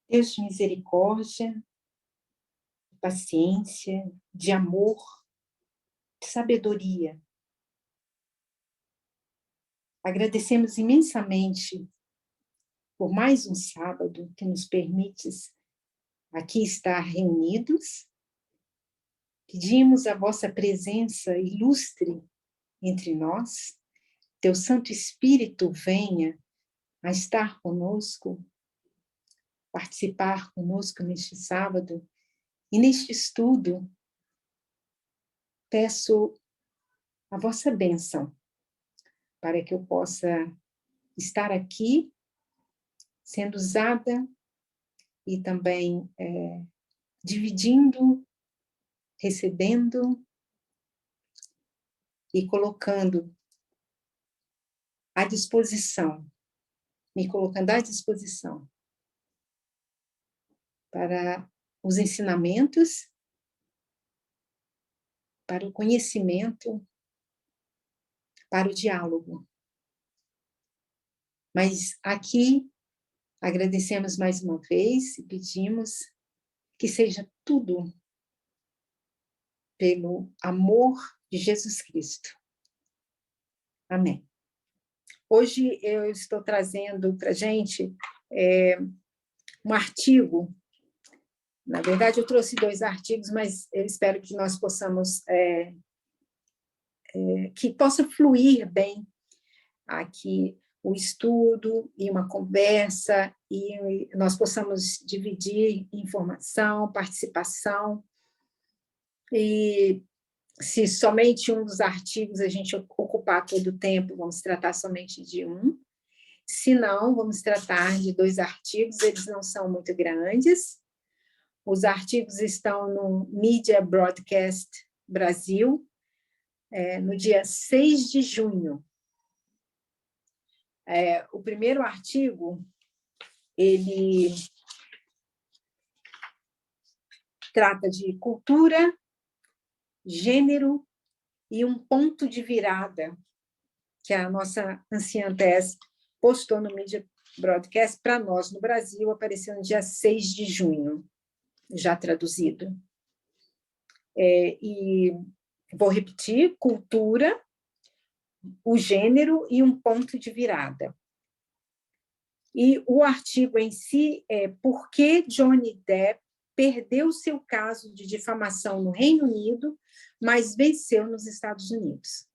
Deus de misericórdia, de paciência, de amor, de sabedoria. Agradecemos imensamente por mais um sábado que nos permites aqui estar reunidos. Pedimos a vossa presença ilustre entre nós. Teu Santo Espírito venha a estar conosco, participar conosco neste sábado e neste estudo. Peço a vossa bênção para que eu possa estar aqui sendo usada e também dividindo, recebendo e colocando à disposição, me colocando à disposição para os ensinamentos, para o conhecimento, para o diálogo. Mas aqui agradecemos mais uma vez e pedimos que seja tudo pelo amor de Jesus Cristo. Amém. Hoje eu estou trazendo para a gente um artigo. Na verdade, eu trouxe 2 artigos, mas eu espero que nós possamos, que possa fluir bem aqui o estudo e uma conversa, e nós possamos dividir informação, participação, e se somente um dos artigos a gente ocupar todo o tempo, vamos tratar somente de um. Se não, vamos tratar de 2 artigos, eles não são muito grandes. Os artigos estão no Media Broadcast Brasil, no dia 6 de junho. O primeiro artigo, ele trata de cultura, gênero e um ponto de virada, que a nossa anciã Tess postou no Media Broadcast para nós no Brasil, apareceu no dia 6 de junho, já traduzido. E vou repetir: cultura, o gênero e um ponto de virada. E o artigo em si é por que Johnny Depp perdeu seu caso de difamação no Reino Unido, mas venceu nos Estados Unidos.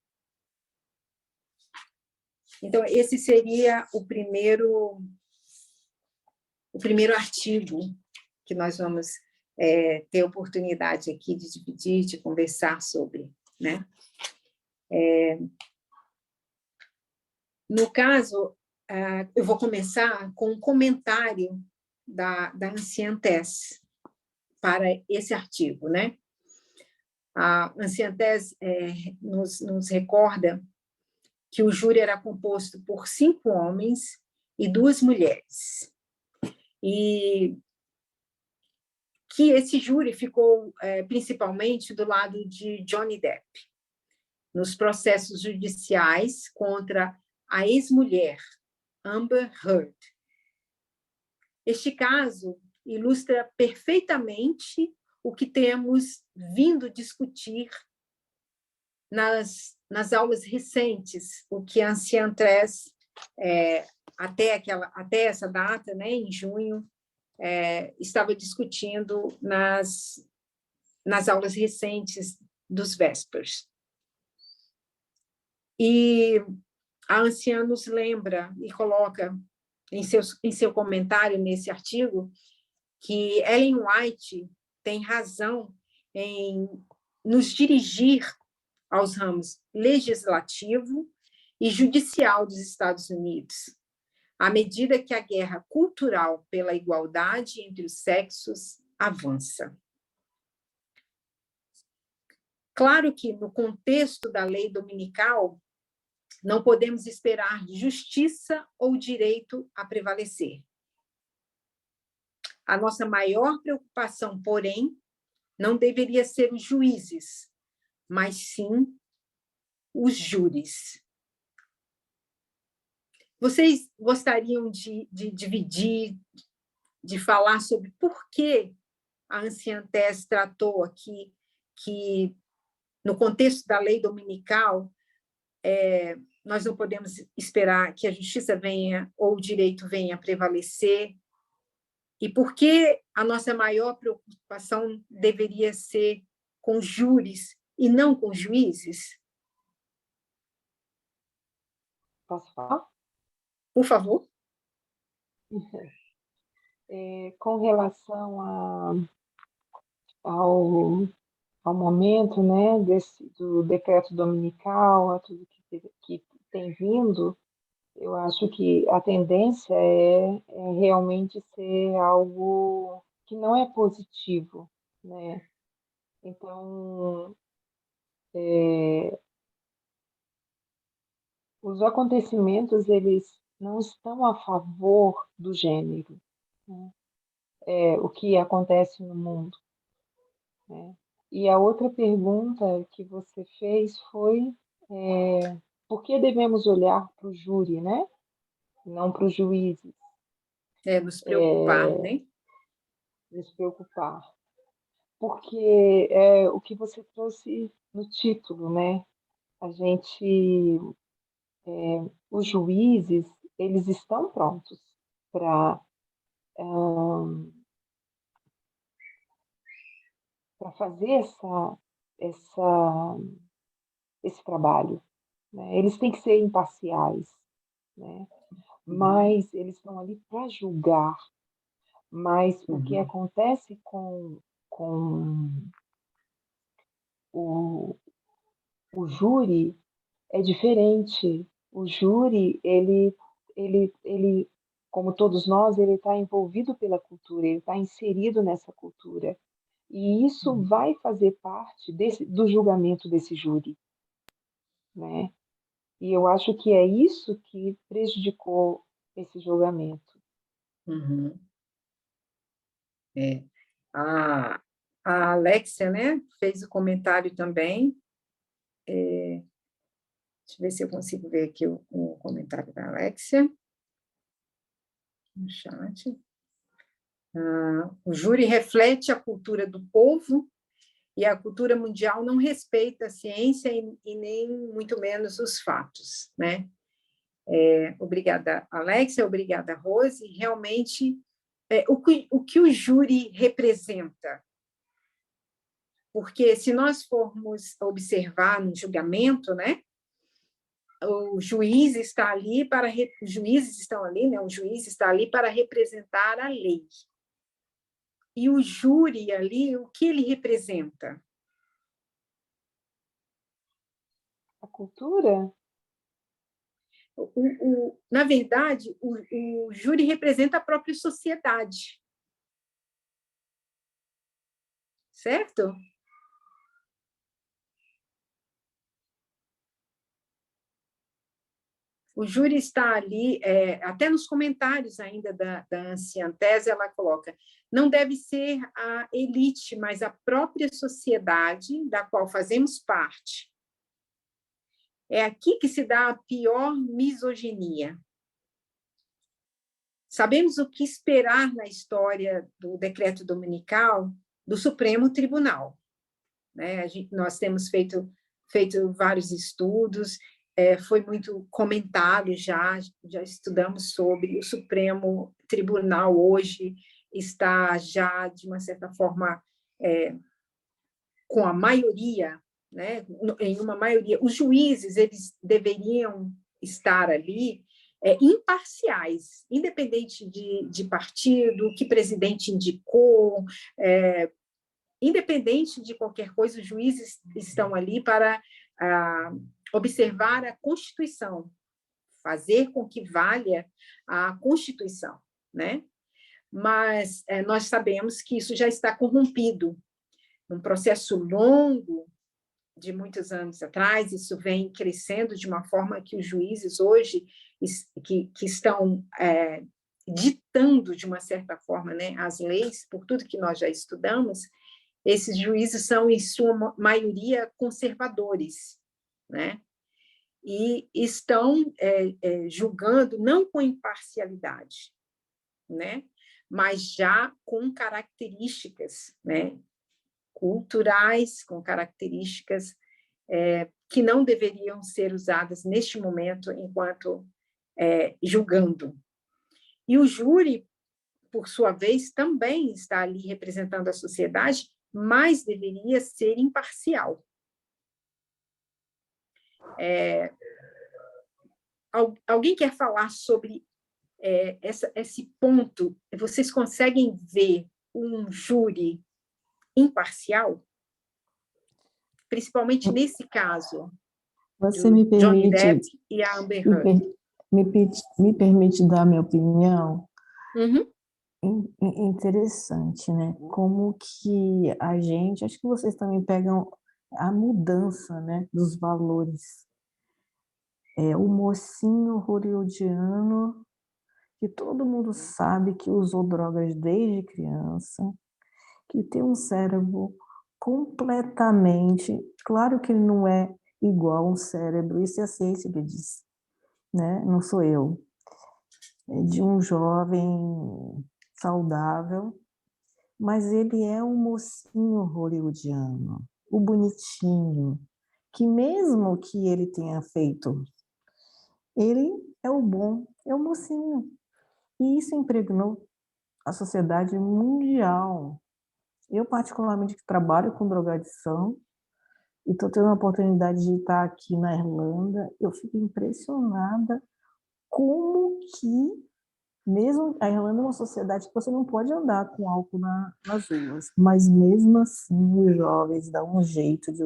Então, esse seria o primeiro artigo que nós vamos ter oportunidade aqui de dividir, de conversar sobre, né? No caso, eu vou começar com um comentário da anciã Tess para esse artigo, né? A anciã Tess nos recorda que o júri era composto por 5 homens e 2 mulheres, e que esse júri ficou principalmente do lado de Johnny Depp, nos processos judiciais contra a ex-mulher, Amber Heard. Este caso ilustra perfeitamente o que temos vindo discutir nas aulas recentes, o que a anciã Tess, até essa data, né, em junho, estava discutindo nas aulas recentes dos Vespers. E a anciã nos lembra e coloca em seu comentário nesse artigo que Ellen White tem razão em nos dirigir aos ramos legislativo e judicial dos Estados Unidos, à medida que a guerra cultural pela igualdade entre os sexos avança. Claro que, no contexto da lei dominical, não podemos esperar justiça ou direito a prevalecer. A nossa maior preocupação, porém, não deveria ser os juízes, mas sim os júris. Vocês gostariam de dividir de falar sobre por que a anciã Thés tratou aqui que, no contexto da lei dominical, nós não podemos esperar que a justiça venha ou o direito venha a prevalecer, e por que a nossa maior preocupação deveria ser com júris e não com juízes? Posso falar? Por favor. Com relação ao, ao momento, né, do decreto dominical, a tudo que tem vindo, eu acho que a tendência é realmente ser algo que não é positivo, né? Então, os acontecimentos, eles não estão a favor do gênero, né? O que acontece no mundo, né? E a outra pergunta que você fez foi por que devemos olhar para o júri, né? Não para os juízes, Nos preocupar, né? nos preocupar. Porque é o que você trouxe no título, né? A gente, os juízes, eles estão prontos para para fazer essa, esse trabalho, né? Eles têm que ser imparciais, né? Mas eles estão ali para julgar. Mas o que acontece com o, o júri é diferente. O júri, como todos nós, ele está envolvido pela cultura, ele está inserido nessa cultura. E isso vai fazer parte do julgamento desse júri, né? E eu acho que é isso que prejudicou esse julgamento. Uhum. A, a Alexia, né, fez o comentário também. Deixa eu ver se eu consigo ver aqui o comentário da Alexia no chat. O júri reflete a cultura do povo e a cultura mundial não respeita a ciência e nem muito menos os fatos, né? Obrigada, Alexia, obrigada, Rose. Realmente, o que o júri representa? Porque se nós formos observar no julgamento, né, o juiz está ali para os juízes estão ali, né, o juiz está ali para representar a lei. E o júri ali, o que ele representa? A cultura? Na verdade, o júri representa a própria sociedade. Certo? O júri está ali, até nos comentários ainda da anciã Thés, ela coloca, não deve ser a elite, mas a própria sociedade da qual fazemos parte. É aqui que se dá a pior misoginia. Sabemos o que esperar na história do decreto dominical do Supremo Tribunal, né? Nós temos feito vários estudos, foi muito comentado já estudamos sobre o Supremo Tribunal hoje, está já, de uma certa forma, com a maioria, né? Em uma maioria, os juízes eles deveriam estar ali imparciais, independente de partido, que presidente indicou, independente de qualquer coisa, os juízes estão ali para observar a Constituição, fazer com que valha a Constituição, né? Mas nós sabemos que isso já está corrompido. Um processo longo, de muitos anos atrás, isso vem crescendo de uma forma que os juízes hoje, que estão ditando, de uma certa forma, né, as leis, por tudo que nós já estudamos, esses juízes são, em sua maioria, conservadores, né? E estão julgando não com imparcialidade, né? mas já com características, né, culturais, com características que não deveriam ser usadas neste momento enquanto julgando. E o júri, por sua vez, também está ali representando a sociedade, mas deveria ser imparcial. Alguém quer falar sobre esse ponto? Vocês conseguem ver um júri imparcial? Principalmente nesse caso Você do me Johnny permite, Depp e a Amber me, Heard. me permite dar minha opinião? Uhum. Interessante, né? Como que a gente, acho que vocês também pegam a mudança, né, dos valores. O mocinho hollywoodiano, que todo mundo sabe que usou drogas desde criança, que tem um cérebro completamente, claro que ele não é igual a um cérebro, isso é a ciência que diz, né? Não sou eu. É de um jovem saudável, mas ele é um mocinho hollywoodiano, o bonitinho, que mesmo que ele tenha feito, ele é o bom, é o mocinho. E isso impregnou a sociedade mundial. Eu, particularmente, que trabalho com drogadição, e estou tendo a oportunidade de estar aqui na Irlanda, eu fico impressionada como que, mesmo a Irlanda é uma sociedade que você não pode andar com álcool nas ruas, mas mesmo assim os jovens dão um jeito de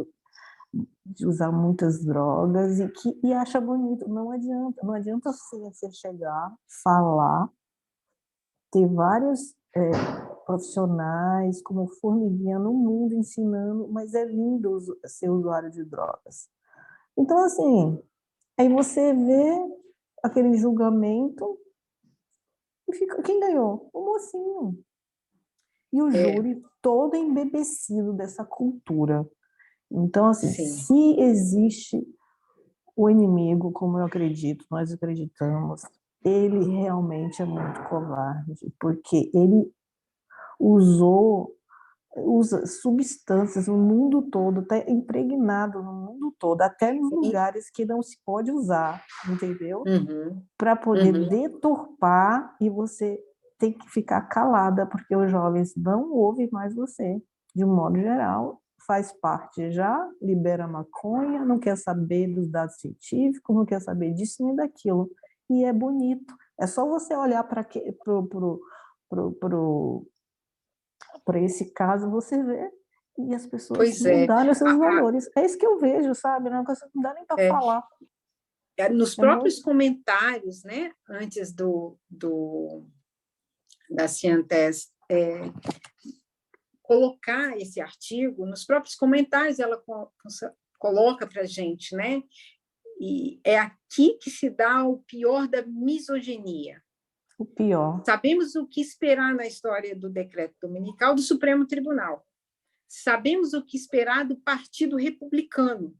usar muitas drogas e acha bonito. Não adianta você chegar, falar, ter vários profissionais como formiguinha no mundo ensinando, mas é lindo ser usuário de drogas. Então, assim, aí você vê aquele julgamento e fica, quem ganhou? O mocinho. E o júri todo embebecido dessa cultura. Então, assim, Sim. se existe o inimigo, como eu acredito, nós acreditamos, ele realmente é muito covarde, porque ele usa substâncias no mundo todo, está impregnado no mundo todo, até nos lugares que não se pode usar, entendeu? Uhum. Para poder Uhum. deturpar, e você tem que ficar calada, porque os jovens não ouvem mais você, de um modo geral, faz parte já, libera maconha, não quer saber dos dados científicos, não quer saber disso nem daquilo, e é bonito. É só você olhar para esse caso, você vê, e as pessoas Pois é. mudaram seus valores. É isso que eu vejo, sabe? Não dá nem para falar. Nos próprios comentários, né, antes da Cientes colocar esse artigo, nos próprios comentários ela coloca para a gente, né? E é aqui que se dá o pior da misoginia. O pior. Sabemos o que esperar na história do decreto dominical do Supremo Tribunal. Sabemos o que esperar do Partido Republicano.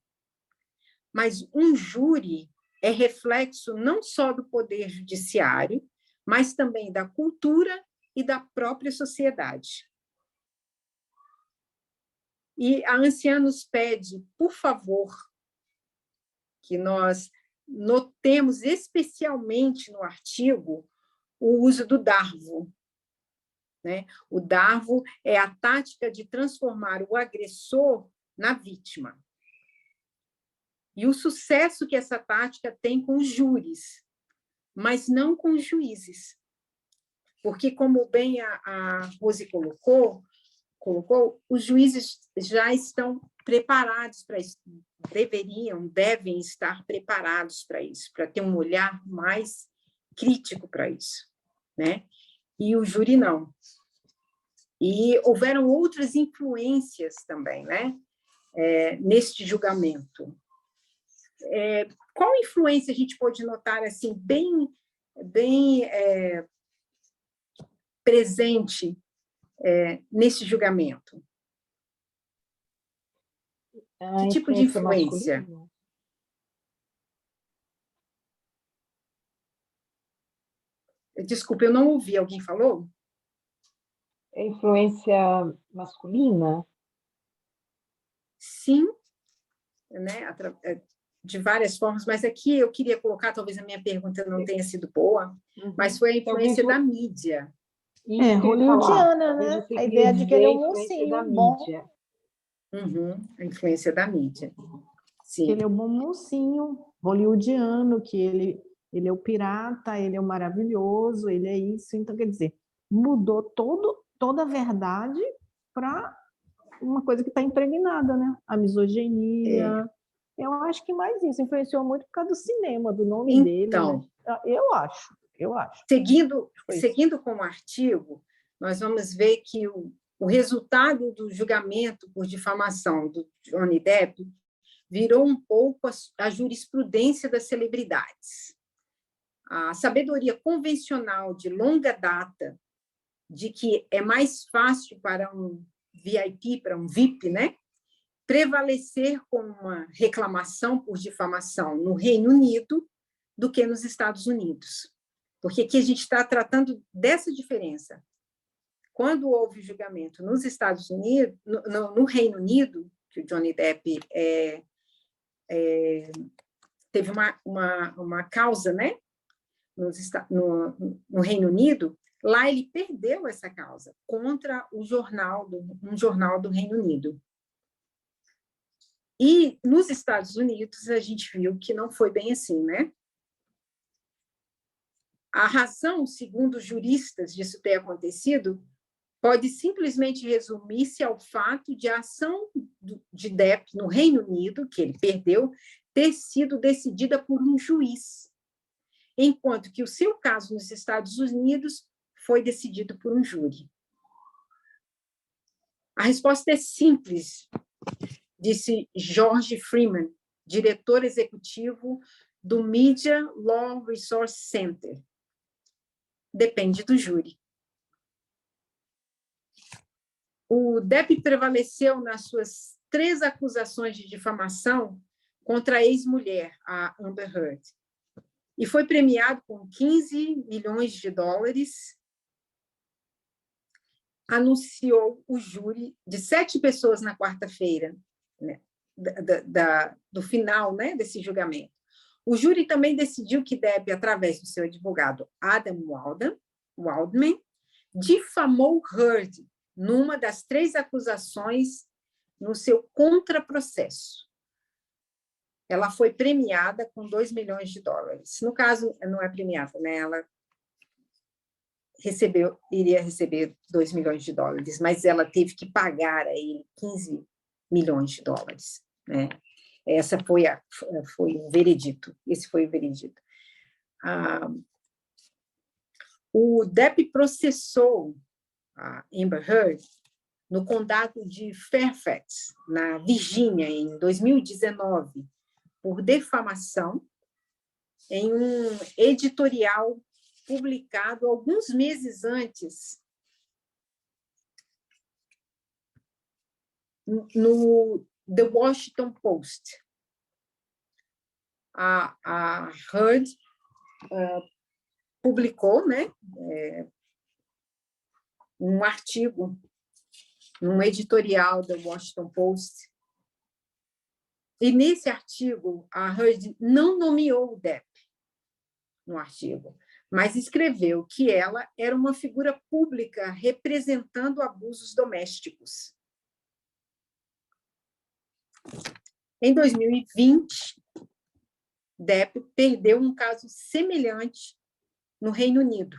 Mas um júri é reflexo não só do poder judiciário, mas também da cultura e da própria sociedade. E a anciã nos pede, por favor, que nós notemos especialmente no artigo o uso do darvo. Né? O darvo é a tática de transformar o agressor na vítima. E o sucesso que essa tática tem com os júris, mas não com os juízes. Porque, como bem a Rose colocou, os juízes já estão preparados para isso, devem estar preparados para isso, para ter um olhar mais crítico para isso, né? E o júri não. E houveram outras influências também, né? Neste julgamento. Qual influência a gente pode notar assim bem presente nesse julgamento? Que tipo de influência? Masculina. Desculpa, eu não ouvi. Alguém falou? É influência masculina? Sim, né? De várias formas, mas aqui eu queria colocar, talvez a minha pergunta não tenha sido boa, mas foi a influência da mídia. Isso que eu ia falar. hollywoodiana, Talvez né? você A queria ideia de que ele dizer é a um influência da mocinho bom, mídia. A influência da mídia. que Sim. ele é um bom mocinho hollywoodiano, que ele é o pirata, ele é o maravilhoso, ele é isso. Então, quer dizer, mudou toda a verdade para uma coisa que está impregnada, né? A misoginia. Eu acho que mais isso influenciou muito por causa do cinema, do nome dele, né? Então, Eu acho. seguindo com o artigo, nós vamos ver que o resultado do julgamento por difamação do Johnny Depp virou um pouco a jurisprudência das celebridades. A sabedoria convencional de longa data de que é mais fácil para um VIP, para um VIP, né, prevalecer com uma reclamação por difamação no Reino Unido do que nos Estados Unidos. Porque aqui a gente está tratando dessa diferença. Quando houve julgamento nos Estados Unidos, no Reino Unido, que o Johnny Depp teve uma causa, né, no Reino Unido, lá ele perdeu essa causa contra um jornal do Reino Unido. E nos Estados Unidos a gente viu que não foi bem assim, né? A razão, segundo os juristas, disso ter acontecido pode simplesmente resumir-se ao fato de a ação de Depp no Reino Unido, que ele perdeu, ter sido decidida por um juiz, enquanto que o seu caso nos Estados Unidos foi decidido por um júri. A resposta é simples, disse George Freeman, diretor executivo do Media Law Resource Center. Depende do júri. O Depp prevaleceu nas suas 3 acusações de difamação contra a ex-mulher, a Amber Heard, e foi premiado com 15 milhões de dólares, anunciou o júri de 7 pessoas na quarta-feira, né, do final, né, desse julgamento. O júri também decidiu que Depp, através do seu advogado Adam Waldman, difamou Heard numa das 3 acusações no seu contraprocesso. Ela foi premiada com 2 milhões de dólares. No caso, não é premiada, né? Ela iria receber 2 milhões de dólares, mas ela teve que pagar a ele 15 milhões de dólares, né? Esse foi o veredito. O Depp processou a Amber Heard no condado de Fairfax, na Virgínia, em 2019, por difamação, em um editorial publicado alguns meses antes no The Washington Post. A Heard publicou, né, um artigo num editorial do Washington Post. E nesse artigo, a Heard não nomeou o Depp no artigo, mas escreveu que ela era uma figura pública representando abusos domésticos. Em 2020, Depp perdeu um caso semelhante no Reino Unido,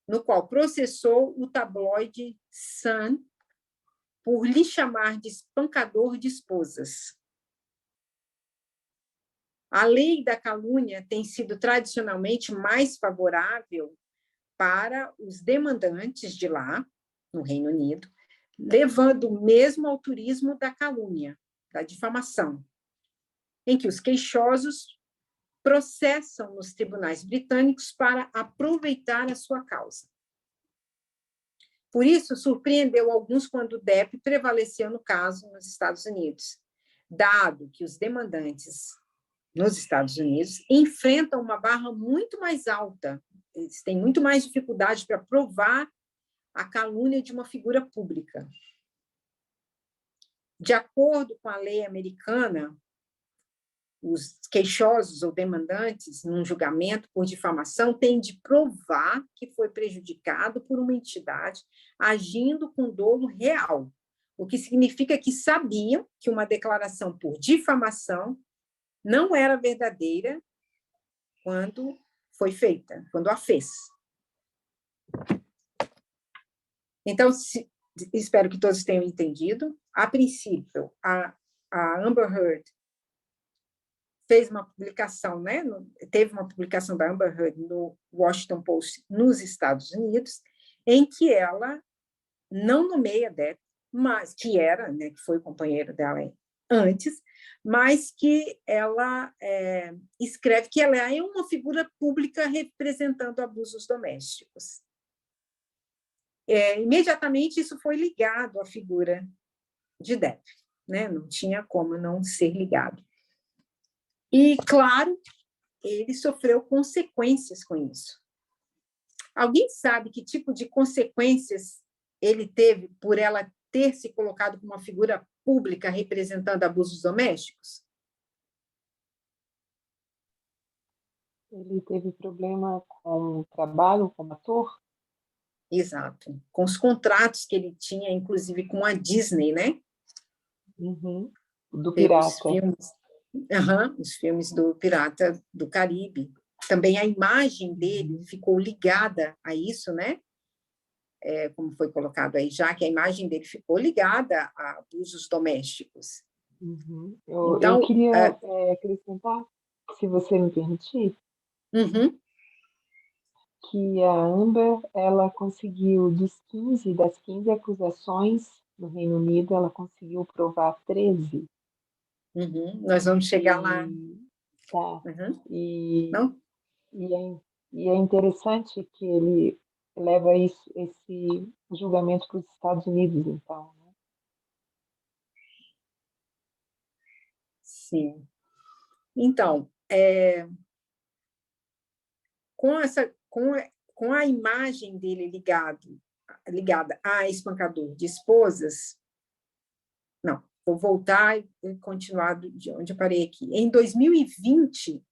no qual processou o tabloide Sun por lhe chamar de espancador de esposas. A lei da calúnia tem sido tradicionalmente mais favorável para os demandantes de lá, no Reino Unido, levando mesmo ao turismo da calúnia, da difamação, em que os queixosos processam nos tribunais britânicos para aproveitar a sua causa. Por isso, surpreendeu alguns quando Depp prevaleceu no caso nos Estados Unidos, dado que os demandantes nos Estados Unidos enfrentam uma barra muito mais alta, eles têm muito mais dificuldade para provar a calúnia de uma figura pública. De acordo com a lei americana, os queixosos ou demandantes, num julgamento por difamação, têm de provar que foi prejudicado por uma entidade agindo com dolo real, o que significa que sabiam que uma declaração por difamação não era verdadeira quando foi feita, quando a fez. Então, espero que todos tenham entendido. A princípio, a Amber Heard fez uma publicação, né? Teve uma publicação da Amber Heard no Washington Post nos Estados Unidos, em que ela não nomeia Depp, mas que era, né, que foi companheiro dela antes, mas que ela escreve que ela é uma figura pública representando abusos domésticos. Imediatamente isso foi ligado à figura de Depp, né? Não tinha como não ser ligado. E, claro, ele sofreu consequências com isso. Alguém sabe que tipo de consequências ele teve por ela ter se colocado como uma figura pública representando abusos domésticos? Ele teve problema com o trabalho como ator? Exato. Com os contratos que ele tinha, inclusive com a Disney, né? Uhum. Do Pirata. Os filmes do Pirata do Caribe. Também a imagem dele ficou ligada a isso, né? Como foi colocado aí, já que a imagem dele ficou ligada a abusos domésticos. Uhum. Então, eu queria acrescentar, se você me permitir, que a Amber, ela conseguiu, das 15 acusações no Reino Unido, ela conseguiu provar 13. Nós vamos chegar lá. Tá. Não? E é interessante que ele leva esse julgamento para os Estados Unidos, então, né? Sim. Então, com a imagem dele ligada a espancador de esposas, não, vou voltar e continuar de onde eu parei aqui. Em 2020,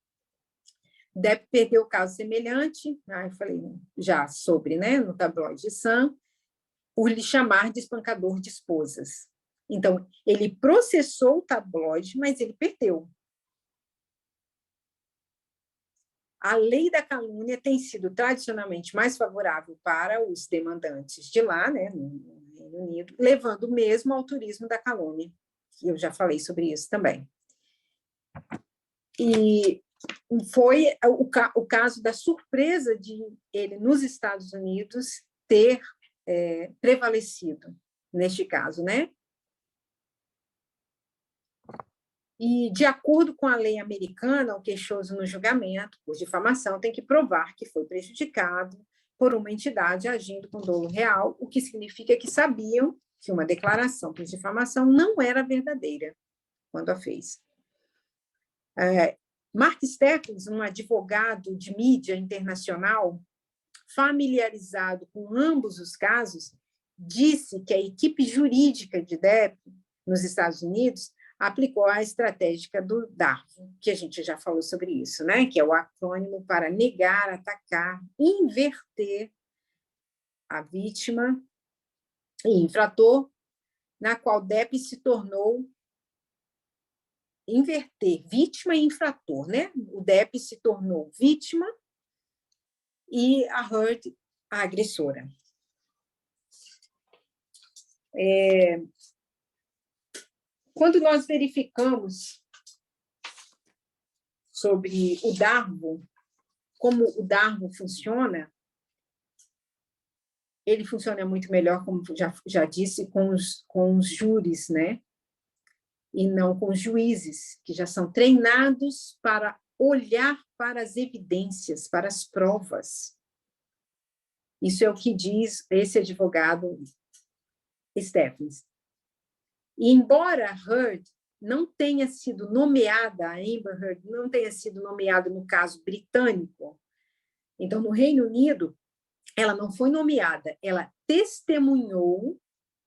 Depp perdeu caso semelhante, eu falei já sobre, né, no tabloide Sun, por lhe chamar de espancador de esposas. Então, ele processou o tabloide, mas ele perdeu. A lei da calúnia tem sido tradicionalmente mais favorável para os demandantes de lá, né, no Reino Unido, levando mesmo ao turismo da calúnia. Eu já falei sobre isso também. E foi o caso da surpresa de ele, nos Estados Unidos, ter prevalecido neste caso, né? E, de acordo com a lei americana, o queixoso no julgamento por difamação tem que provar que foi prejudicado por uma entidade agindo com dolo real, o que significa que sabiam que uma declaração por difamação não era verdadeira quando a fez. Mark Steckles, um advogado de mídia internacional, familiarizado com ambos os casos, disse que a equipe jurídica de Depp nos Estados Unidos aplicou a estratégia do DARVO, que a gente já falou sobre isso, né? Que é o acrônimo para negar, atacar, inverter a vítima e infrator, na qual Depp se tornou inverter vítima e infrator, né? O Depp se tornou vítima e a Heard a agressora. Quando nós verificamos sobre o DARVO, como o DARVO funciona, ele funciona muito melhor, como já disse, com os júris, né? E não com os juízes, que já são treinados para olhar para as evidências, para as provas. Isso é o que diz esse advogado Stephens. E, embora Heard não tenha sido nomeada, a Amber Heard não tenha sido nomeada no caso britânico, então, no Reino Unido, ela não foi nomeada, ela testemunhou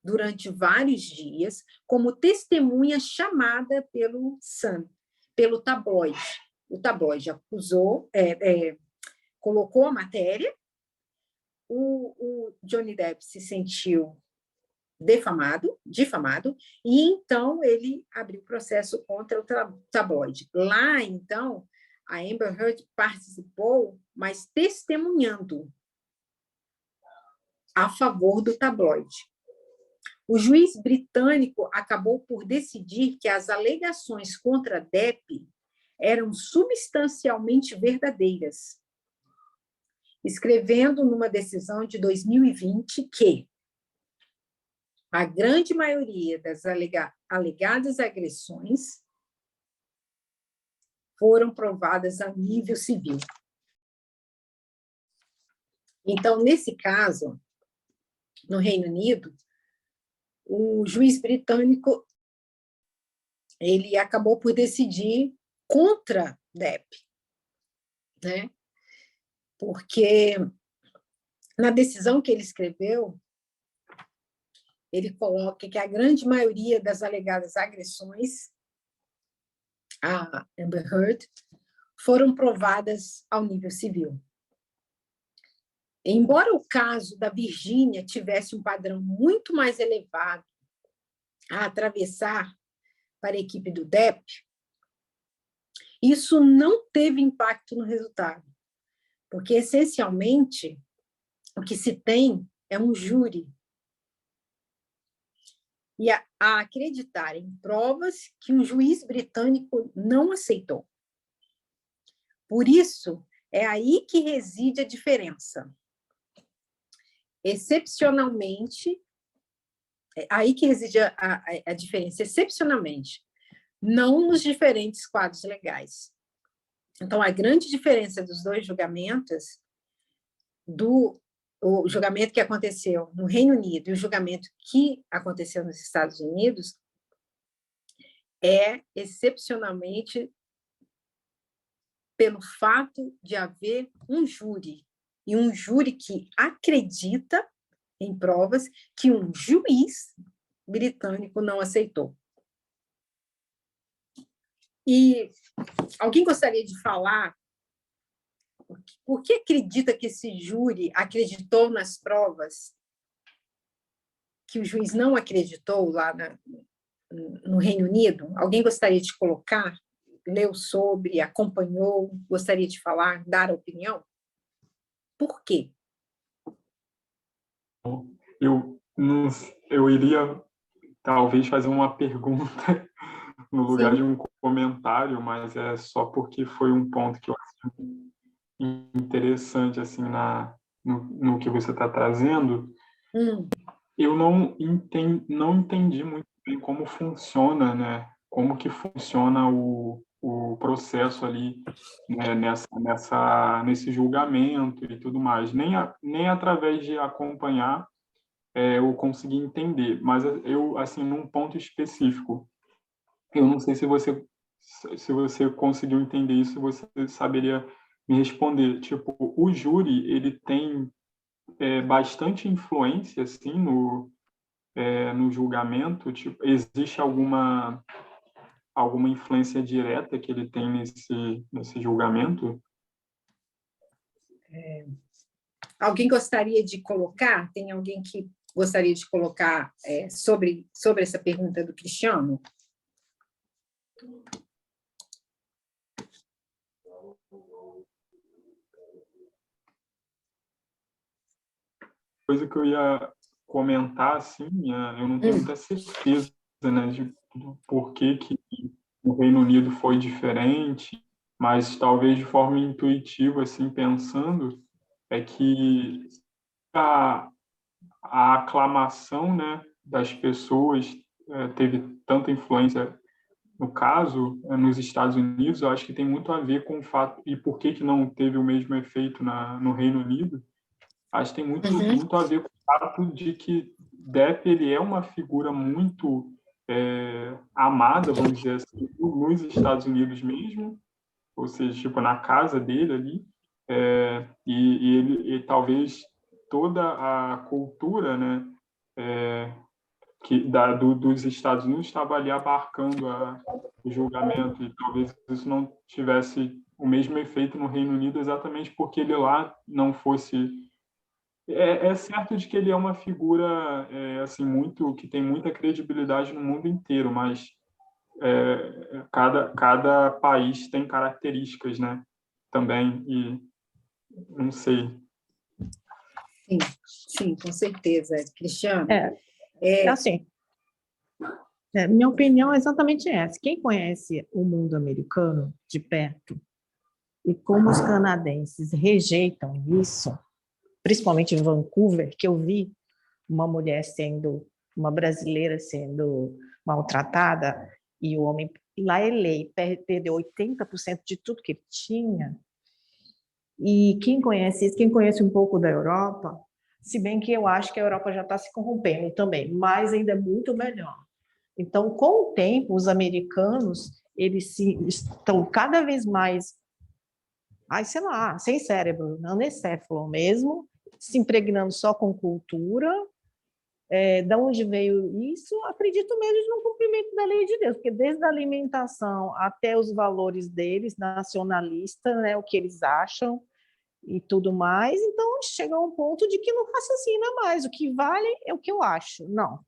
durante vários dias como testemunha chamada pelo Sun, pelo tabloide. O tabloide acusou, colocou a matéria, o Johnny Depp se sentiu difamado, e então ele abriu processo contra o tabloide. Lá, então, a Amber Heard participou, mas testemunhando a favor do tabloide. O juiz britânico acabou por decidir que as alegações contra Depp eram substancialmente verdadeiras, escrevendo numa decisão de 2020 que a grande maioria das alegadas agressões foram provadas a nível civil. Então, nesse caso, no Reino Unido, o juiz britânico ele acabou por decidir contra Depp, né? Porque na decisão que ele escreveu, ele coloca que a grande maioria das alegadas agressões a Amber Heard foram provadas ao nível civil. Embora o caso da Virgínia tivesse um padrão muito mais elevado a atravessar para a equipe do Depp, isso não teve impacto no resultado, porque, essencialmente, o que se tem é um júri e a acreditar em provas que um juiz britânico não aceitou. Por isso, é aí que reside a diferença. Excepcionalmente, é aí que reside a diferença, excepcionalmente, não nos diferentes quadros legais. Então, a grande diferença dos dois julgamentos, o julgamento que aconteceu no Reino Unido e o julgamento que aconteceu nos Estados Unidos, é excepcionalmente pelo fato de haver um júri, e um júri que acredita em provas que um juiz britânico não aceitou. E alguém gostaria de falar por que acredita que esse júri acreditou nas provas que o juiz não acreditou lá no Reino Unido? Alguém gostaria de colocar? Leu sobre, acompanhou, gostaria de falar, dar opinião? Por quê? Eu iria talvez fazer uma pergunta no lugar Sim. de um comentário, mas é só porque foi um ponto que eu acho interessante assim no que você está trazendo. Eu não entendi muito bem como funciona, né? Como que funciona o processo ali, né? Nesse julgamento e tudo mais. Nem através de acompanhar eu consegui entender, mas eu, assim, num ponto específico, eu não sei se você conseguiu entender isso, você saberia me responder. Tipo, o júri, ele tem bastante influência, assim, no julgamento? Tipo, existe alguma influência direta que ele tem nesse julgamento? Alguém gostaria de colocar? Tem alguém que gostaria de colocar sobre essa pergunta do Cristiano? Coisa que eu ia comentar, assim, eu não tenho muita certeza, né, do porquê que o Reino Unido foi diferente, mas talvez de forma intuitiva, assim, pensando, é que a aclamação, né, das pessoas teve tanta influência no caso nos Estados Unidos. Eu acho que tem muito a ver com o fato e por que não teve o mesmo efeito no Reino Unido. Acho que tem muito a ver com o fato de que Depp ele é uma figura muito amada, vamos dizer assim, nos Estados Unidos mesmo, ou seja, tipo na casa dele ali, e talvez toda a cultura, né, dos Estados Unidos estava ali abarcando o julgamento, e talvez isso não tivesse o mesmo efeito no Reino Unido, exatamente porque ele lá não fosse... É certo de que ele é uma figura assim, que tem muita credibilidade no mundo inteiro, mas cada país tem características, né, também, e não sei. Sim, sim, com certeza. Cristiano? Assim, minha opinião é exatamente essa. Quem conhece o mundo americano de perto e como os canadenses rejeitam isso, principalmente em Vancouver, que eu vi uma brasileira sendo maltratada, e o homem, lá é lei, perdeu 80% de tudo que ele tinha. E quem conhece isso, quem conhece um pouco da Europa, se bem que eu acho que a Europa já está se corrompendo também, mas ainda é muito melhor. Então, com o tempo, os americanos, eles estão cada vez mais, sei lá, sem cérebro, anencefalo mesmo, se impregnando só com cultura. Da onde veio isso? Acredito mesmo no cumprimento da lei de Deus, porque desde a alimentação até os valores deles, nacionalistas, né, o que eles acham e tudo mais, então chega a um ponto de que não raciocina mais, o que vale é o que eu acho, não.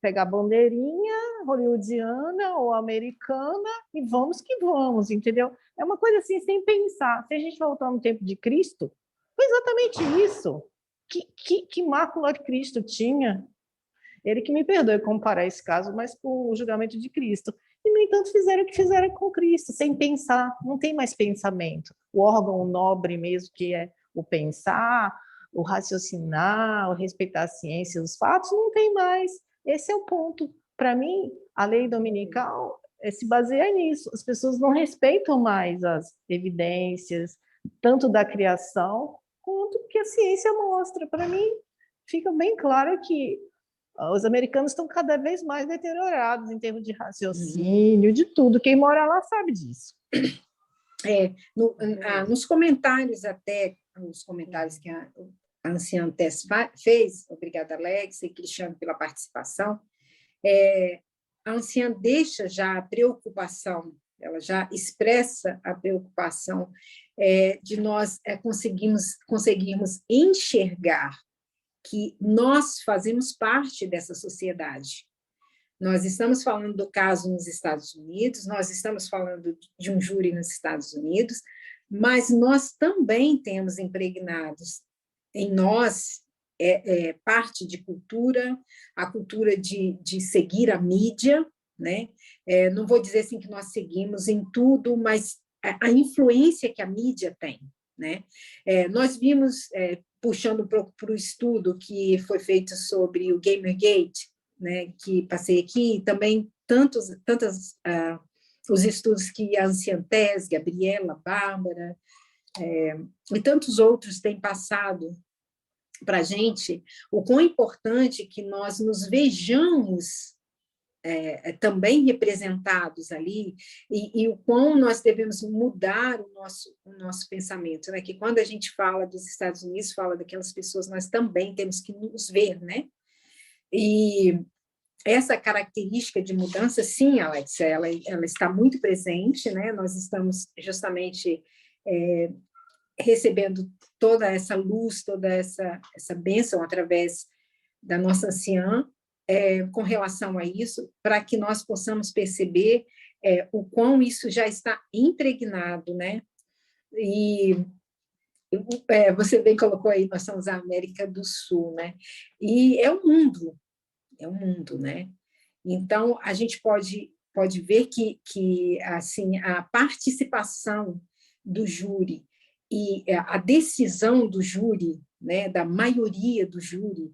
Pegar bandeirinha hollywoodiana ou americana e vamos que vamos, entendeu? É uma coisa assim, sem pensar. Se a gente voltar no tempo de Cristo, foi exatamente isso. Que mácula Cristo tinha? Ele que me perdoe comparar esse caso, mas com o julgamento de Cristo. E, no entanto, fizeram o que fizeram com Cristo, sem pensar, não tem mais pensamento. O órgão nobre mesmo, que é o pensar, o raciocinar, o respeitar a ciência, os fatos, não tem mais. Esse é o ponto. Para mim, a lei dominical se baseia nisso. As pessoas não respeitam mais as evidências, tanto da criação, quanto que a ciência mostra. Para mim, fica bem claro que os americanos estão cada vez mais deteriorados em termos de raciocínio, de tudo. Quem mora lá sabe disso. Nos comentários até, os comentários que a anciã Tess fez, obrigada, Alex e Cristiano, pela participação, a anciã deixa já a preocupação, ela já expressa a preocupação de nós conseguirmos enxergar que nós fazemos parte dessa sociedade. Nós estamos falando do caso nos Estados Unidos, nós estamos falando de um júri nos Estados Unidos, mas nós também temos impregnados em nós parte de cultura, a cultura de seguir a mídia, né? Não vou dizer assim que nós seguimos em tudo, mas a influência que a mídia tem, né? Nós vimos, puxando para o estudo que foi feito sobre o Gamergate, né, que passei aqui, e também os estudos que a anciã Tess, Gabriela, Bárbara e tantos outros têm passado para a gente, o quão importante que nós nos vejamos também representados ali, e o quão nós devemos mudar o nosso pensamento, né? Que quando a gente fala dos Estados Unidos, fala daquelas pessoas, nós também temos que nos ver, né? E essa característica de mudança, sim, Alex, ela está muito presente, né? Nós estamos justamente recebendo toda essa luz, toda essa bênção através da nossa anciã, com relação a isso, para que nós possamos perceber o quão isso já está impregnado, né? E você bem colocou aí, nós somos a América do Sul, né? E é um mundo, né? Então, a gente pode ver que assim, a participação do júri e a decisão do júri, né, da maioria do júri,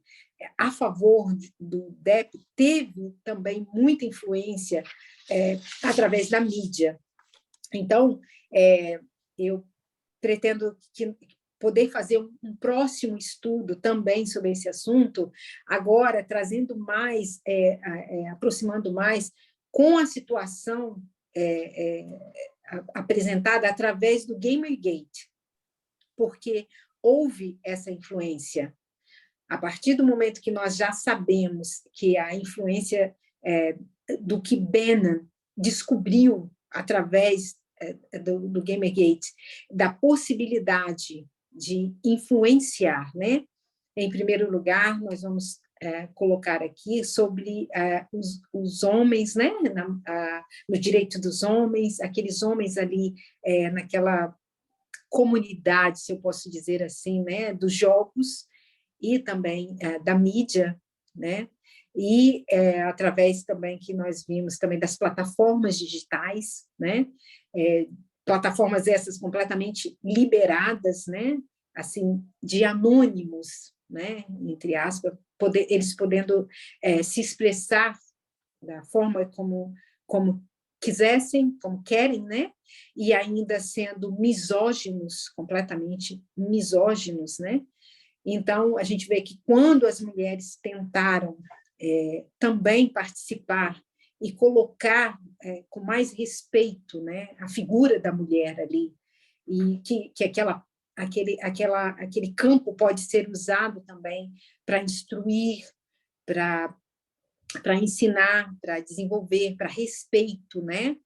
a favor do DEP, teve também muita influência através da mídia. Então, eu pretendo poder fazer um próximo estudo também sobre esse assunto, agora trazendo mais, aproximando mais com a situação apresentada através do Gamergate, porque houve essa influência. A partir do momento que nós já sabemos que a influência do que Bannon descobriu através do Gamergate, da possibilidade de influenciar, né? Em primeiro lugar, nós vamos colocar aqui sobre os homens, né? No direito dos homens, aqueles homens ali naquela comunidade, se eu posso dizer assim, né? Dos jogos e também da mídia, né? E através também que nós vimos também das plataformas digitais, né? Plataformas essas completamente liberadas, né? Assim, de anônimos, né? Entre aspas, eles podendo se expressar da forma como quisessem, como querem, né? E ainda sendo misóginos, completamente misóginos, né? Então, a gente vê que quando as mulheres tentaram também participar e colocar com mais respeito, né, a figura da mulher ali, e que aquele campo pode ser usado também para instruir, para ensinar, para desenvolver, para respeito, né?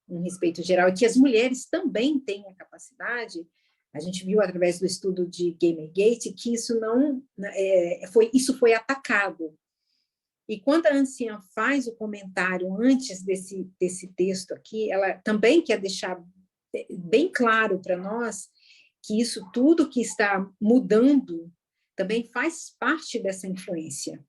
Um respeito geral, e que as mulheres também têm a capacidade. A gente viu através do estudo de Gamergate que isso não isso foi atacado. E quando a anciã faz o comentário antes desse texto aqui, ela também quer deixar bem claro para nós que isso tudo que está mudando também faz parte dessa influência,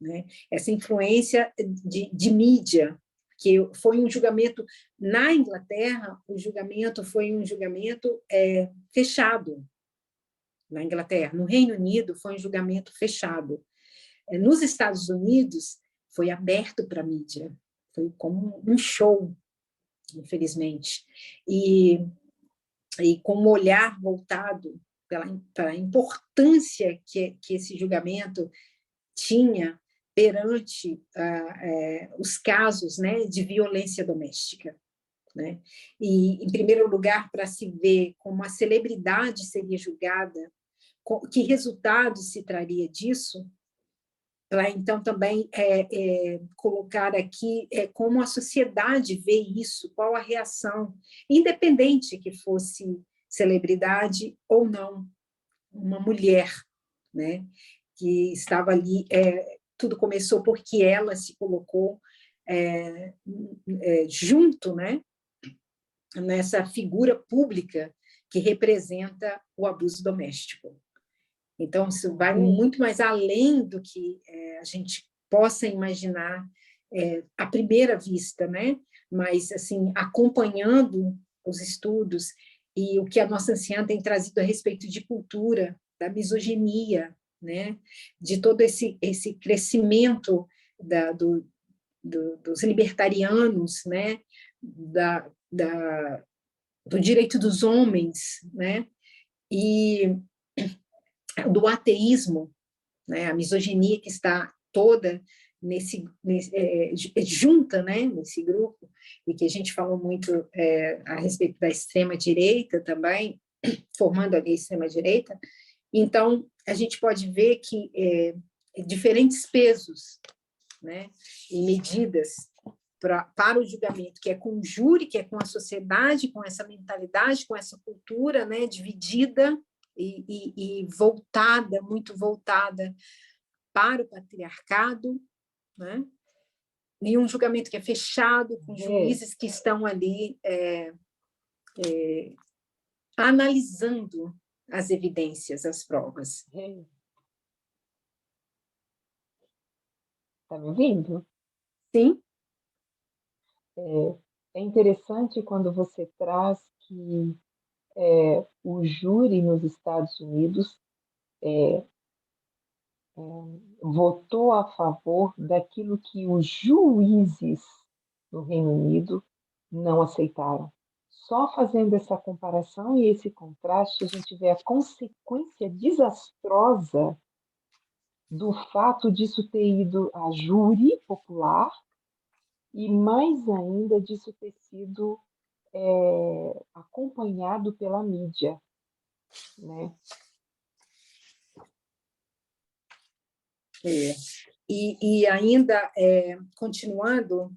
né? Essa influência de mídia, que foi um julgamento na Inglaterra, o julgamento foi um julgamento fechado na Inglaterra. No Reino Unido foi um julgamento fechado. Nos Estados Unidos foi aberto para a mídia, foi como um show, infelizmente, e com um olhar voltado para a importância que esse julgamento tinha perante os casos, né, de violência doméstica, né? E, em primeiro lugar, para se ver como a celebridade seria julgada, que resultado se traria disso, para então também colocar aqui como a sociedade vê isso, qual a reação, independente que fosse celebridade ou não, uma mulher, né, que estava ali. Tudo começou porque ela se colocou junto, né, nessa figura pública que representa o abuso doméstico. Então, isso vai muito mais além do que a gente possa imaginar à primeira vista, né? Mas, assim, acompanhando os estudos e o que a nossa anciã tem trazido a respeito de cultura, da misoginia, né? De todo esse crescimento dos libertarianos, né? Do direito dos homens, né? E do ateísmo, né? A misoginia que está toda junta, né? Nesse grupo, e que a gente falou muito a respeito da extrema-direita também, formando ali a extrema-direita. Então, a gente pode ver que diferentes pesos, né? E medidas para o julgamento, que é com o júri, que é com a sociedade, com essa mentalidade, com essa cultura, né? Dividida, e voltada, muito voltada para o patriarcado, né? E um julgamento que é fechado, com juízes que estão ali analisando as evidências, as provas. Está me ouvindo? Sim. É interessante quando você traz que o júri nos Estados Unidos votou a favor daquilo que os juízes no Reino Unido não aceitaram. Só fazendo essa comparação e esse contraste, a gente vê a consequência desastrosa do fato disso ter ido a júri popular e, mais ainda, disso ter sido acompanhado pela mídia, né? E ainda, continuando,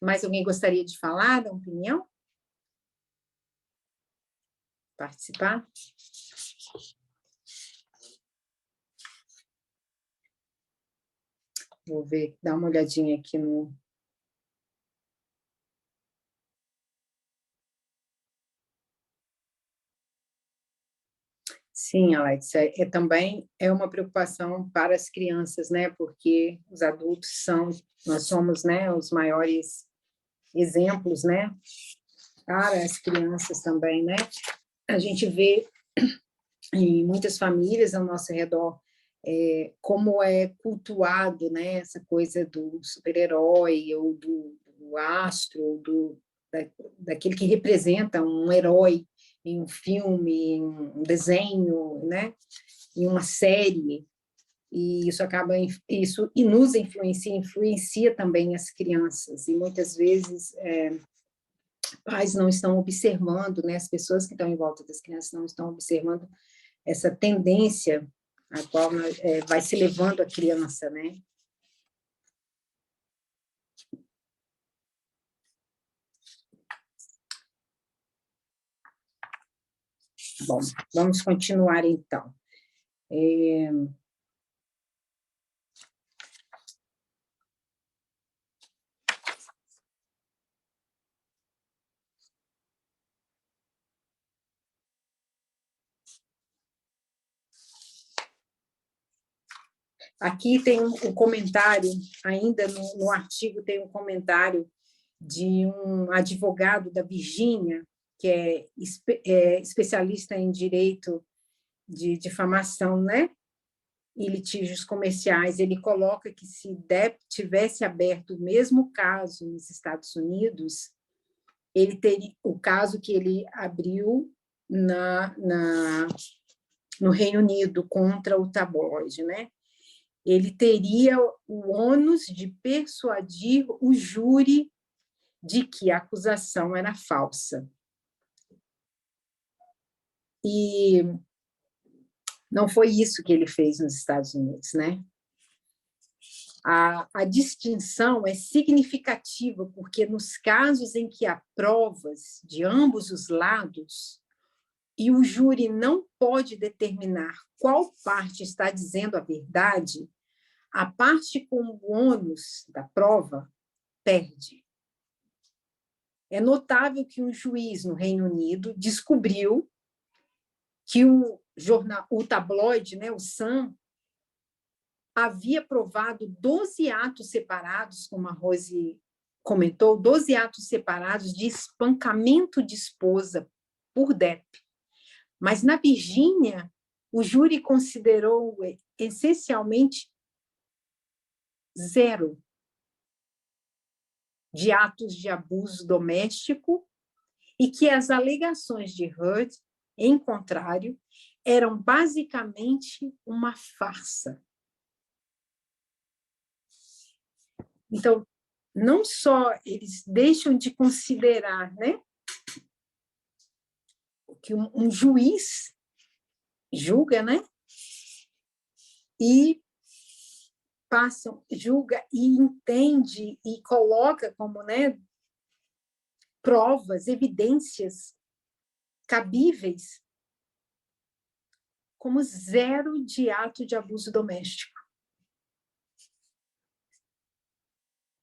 mais alguém gostaria de falar, da opinião? Participar? Vou ver, dar uma olhadinha aqui no... Sim, Alex, também é uma preocupação para as crianças, né? Porque os adultos nós somos, né, os maiores exemplos, né? Para as crianças também, né? A gente vê em muitas famílias ao nosso redor como é cultuado, né? Essa coisa do super-herói ou do astro, ou daquele que representa um herói em um filme, em um desenho, né? Em uma série, e isso nos influencia também as crianças, e muitas vezes pais não estão observando, né? As pessoas que estão em volta das crianças não estão observando essa tendência a qual vai se levando a criança, né? Bom, vamos continuar, então. Aqui tem um comentário, ainda no artigo tem um comentário de um advogado da Virgínia, que é especialista em direito de difamação, né? E litígios comerciais. Ele coloca que se Depp tivesse aberto o mesmo caso nos Estados Unidos, ele teria o caso que ele abriu no Reino Unido contra o tabloide, né? Ele teria o ônus de persuadir o júri de que a acusação era falsa. E não foi isso que ele fez nos Estados Unidos, né? A distinção é significativa, porque nos casos em que há provas de ambos os lados e o júri não pode determinar qual parte está dizendo a verdade, a parte com o ônus da prova perde. É notável que um juiz no Reino Unido descobriu que o tabloide, né, o Sun, havia provado 12 atos separados, como a Rose comentou, 12 atos separados de espancamento de esposa por Depp. Mas, na Virgínia, o júri considerou essencialmente 0 de atos de abuso doméstico e que as alegações de Heard, em contrário, eram basicamente uma farsa. Então, não só eles deixam de considerar, né, que um juiz julga, né, e julga e entende e coloca como, né, provas, evidências cabíveis como 0 de ato de abuso doméstico.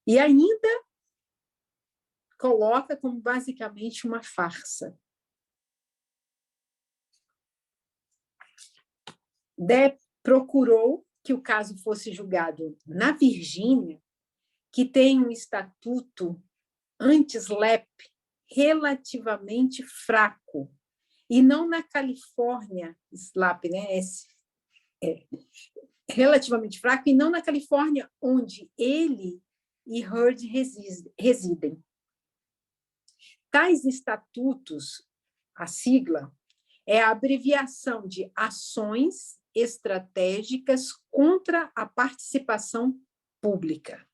E ainda coloca como basicamente uma farsa. Depp procurou que o caso fosse julgado na Virgínia, que tem um estatuto anti-SLAPP relativamente fraco, e não na Califórnia, SLAPP, né? Relativamente fraco, e não na Califórnia, onde ele e Heard residem. Tais estatutos, a sigla, é a abreviação de Ações Estratégicas contra a Participação Pública.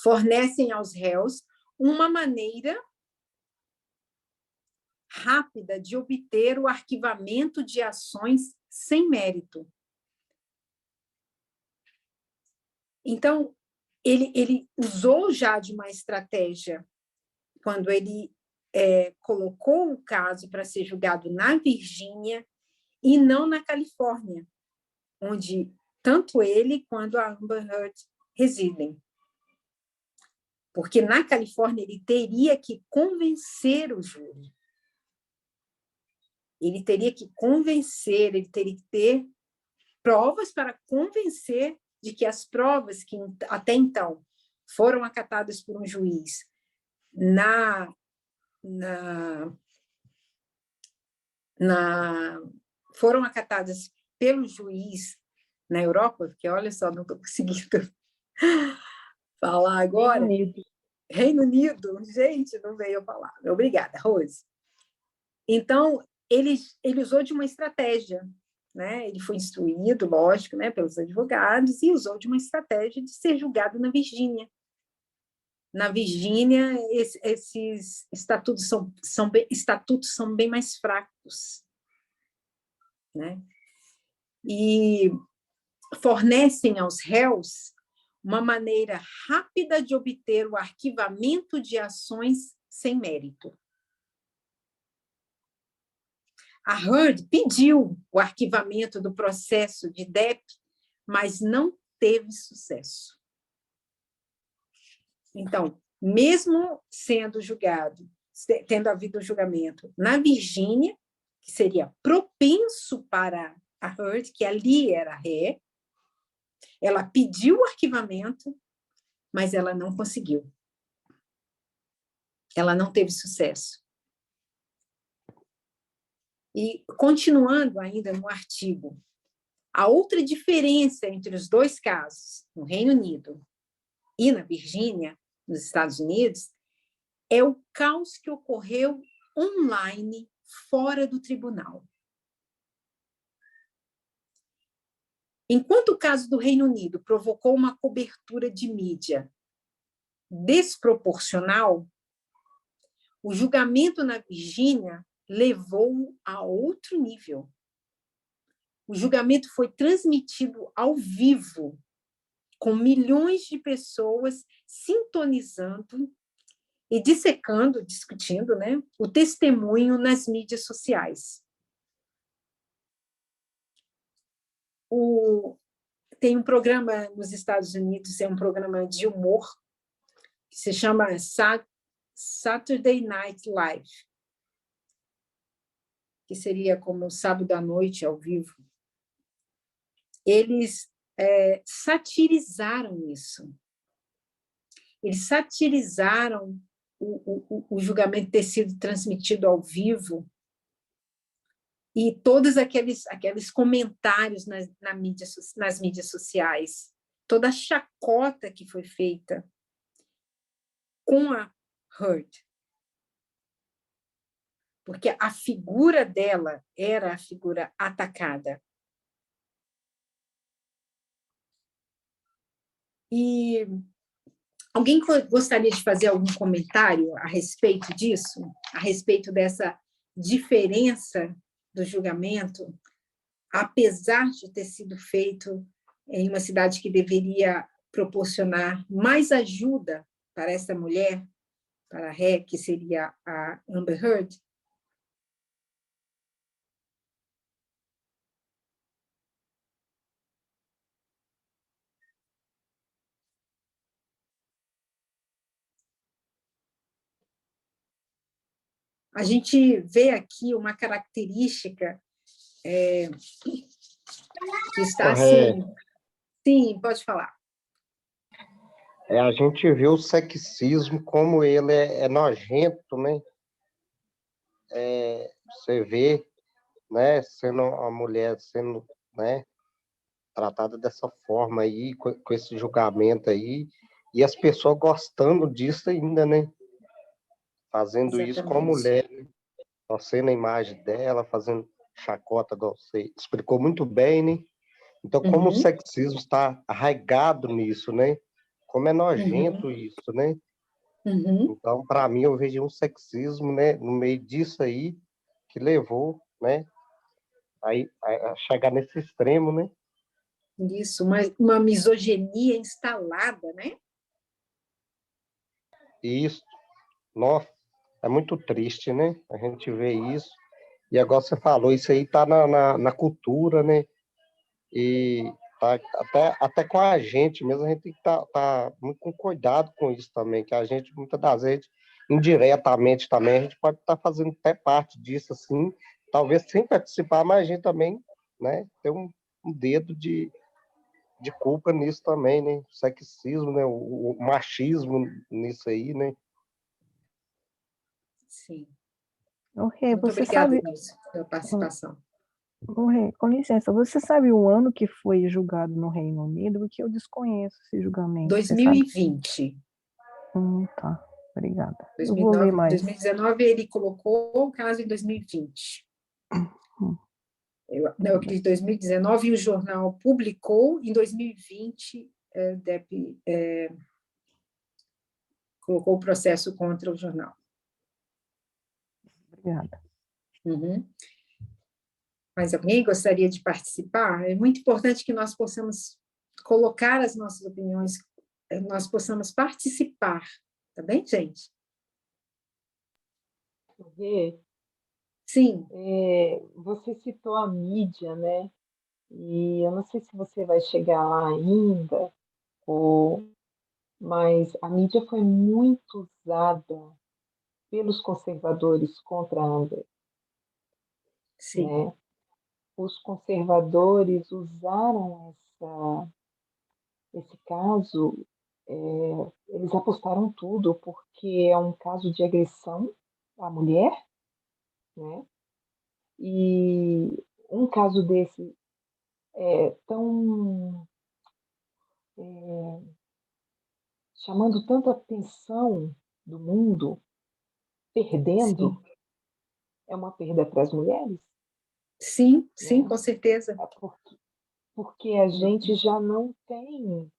Fornecem aos réus uma maneira rápida de obter o arquivamento de ações sem mérito. Então, ele usou já de uma estratégia quando ele colocou o caso para ser julgado na Virgínia e não na Califórnia, onde tanto ele quanto a Amber Heard residem. Porque na Califórnia ele teria que convencer o júri. Ele teria que convencer, ele teria que ter provas para convencer de que as provas que até então foram acatadas por um juiz foram acatadas pelo juiz na Europa, porque olha só, não estou conseguindo falar agora. Reino Unido, gente, não veio a palavra. Obrigada, Rose. Então, ele usou de uma estratégia, né? Ele foi instruído, lógico, né, pelos advogados, e usou de uma estratégia de ser julgado na Virgínia. Na Virgínia, esses estatutos são bem mais fracos, né? E fornecem aos réus uma maneira rápida de obter o arquivamento de ações sem mérito. A Heard pediu o arquivamento do processo de Depp, mas não teve sucesso. Então, mesmo sendo julgado, tendo havido julgamento na Virgínia, que seria propenso para a Heard, que ali era ré, ela pediu o arquivamento, mas ela não conseguiu. Ela não teve sucesso. E, continuando ainda no artigo, a outra diferença entre os dois casos, no Reino Unido e na Virgínia, nos Estados Unidos, é o caos que ocorreu online, fora do tribunal. Enquanto o caso do Reino Unido provocou uma cobertura de mídia desproporcional, o julgamento na Virgínia levou a outro nível. O julgamento foi transmitido ao vivo, com milhões de pessoas sintonizando e dissecando, discutindo, né, o testemunho nas mídias sociais. Tem um programa nos Estados Unidos, é um programa de humor, que se chama Saturday Night Live, que seria como sábado à noite, ao vivo. Eles satirizaram isso. Eles satirizaram o julgamento ter sido transmitido ao vivo e todos aqueles comentários nas mídias sociais, toda a chacota que foi feita com a Heard. Porque a figura dela era a figura atacada. E alguém gostaria de fazer algum comentário a respeito disso? A respeito dessa diferença do julgamento, apesar de ter sido feito em uma cidade que deveria proporcionar mais ajuda para essa mulher, para a ré, que seria a Amber Heard? A gente vê aqui uma característica que está assim... Sim, pode falar. A gente vê o sexismo como ele é nojento, né? Você vê, né, sendo a mulher sendo, né, tratada dessa forma aí, com esse julgamento aí, e as pessoas gostando disso ainda, né? Fazendo Exatamente. Isso com a mulher, torcendo a imagem dela, fazendo chacota, você explicou muito bem, né? Então, como o sexismo está arraigado nisso, né? Como é nojento isso, né? Então, para mim, eu vejo um sexismo, né, no meio disso aí, que levou, né, a chegar nesse extremo, né? Isso, uma misoginia instalada, né? Isso, nossa, é muito triste, né? A gente vê isso. E agora você falou, isso aí tá na cultura, né? E tá, até com a gente mesmo, a gente tem que tá muito com cuidado com isso também, que a gente, muitas das vezes, indiretamente também, a gente pode estar fazendo até parte disso, assim, talvez sem participar, mas a gente também, né, tem um dedo de culpa nisso também, né? O sexismo, né? O machismo nisso aí, né? Sim. Ô, Rê, Muito você obrigada, sabe, Nilson, pela participação. ô, Rê, com licença, você sabe o ano que foi julgado no Reino Unido? Porque eu desconheço esse julgamento, você sabe? 2020. Tá, obrigada. Eu vou ler mais. 2019, ele colocou o caso em 2020. Eu acredito que 2019, e o jornal publicou, em 2020, colocou o processo contra o jornal. Obrigada. Uhum. Mas alguém gostaria de participar? É muito importante que nós possamos colocar as nossas opiniões, nós possamos participar, tá bem, gente? Rê, Sim, você citou a mídia, né? E eu não sei se você vai chegar lá ainda, ou... mas a mídia foi muito usada pelos conservadores contra a Amber, sim, né? Os conservadores usaram esse caso, eles apostaram tudo, porque é um caso de agressão à mulher, né? E um caso desse tão chamando tanta atenção do mundo, sim, perdendo, é uma perda para as mulheres, sim, sim, né? com certeza. É porque a gente já não tem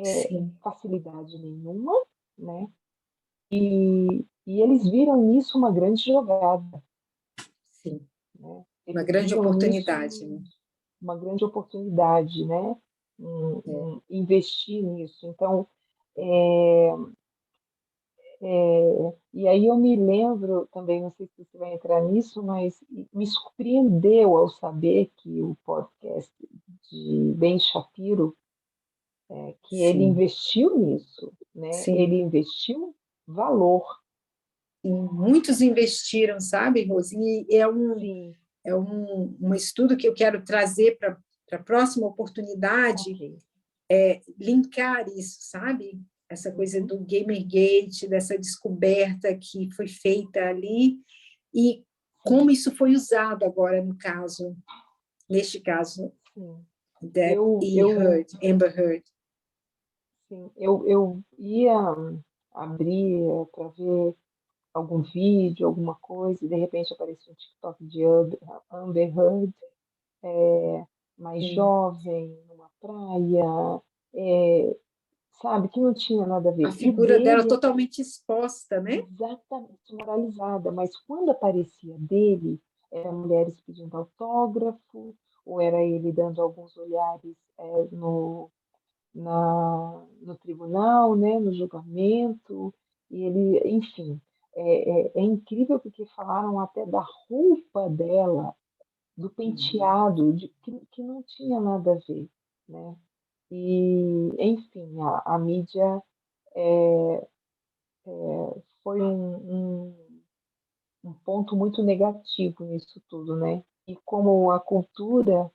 Sim, facilidade nenhuma, né? E eles viram nisso uma grande jogada, sim. né? Uma Eles grande viram nisso oportunidade, né? uma grande oportunidade, né? É. Investir nisso. Então, é, e aí eu me lembro também, não sei se você vai entrar nisso, mas me surpreendeu ao saber que o podcast de Ben Shapiro, que ele Sim, investiu nisso, né? sim. Ele investiu valor. Sim. Muitos investiram, sabe, Rose? E Sim, um estudo que eu quero trazer para a próxima oportunidade, ok. linkar isso, sabe? Essa coisa Uhum, do Gamergate, dessa descoberta que foi feita ali, e como sim, isso foi usado agora no caso, neste caso, sim. da Eu, eu, Amber Heard. sim, eu ia abrir para ver algum vídeo, alguma coisa, e de repente aparecia um TikTok de Amber Heard, mais Sim. jovem, numa praia, é, sabe, que não tinha nada a A ver. E figura dela dele totalmente exposta, né? exatamente moralizada, mas quando aparecia dele, era mulheres pedindo autógrafo, ou era ele dando alguns olhares no tribunal, né, no julgamento, e ele, enfim, é incrível porque falaram até da roupa dela, do Uhum. penteado, que não tinha nada a ver, né? E, enfim, a mídia foi um ponto muito negativo nisso tudo, né? E como a cultura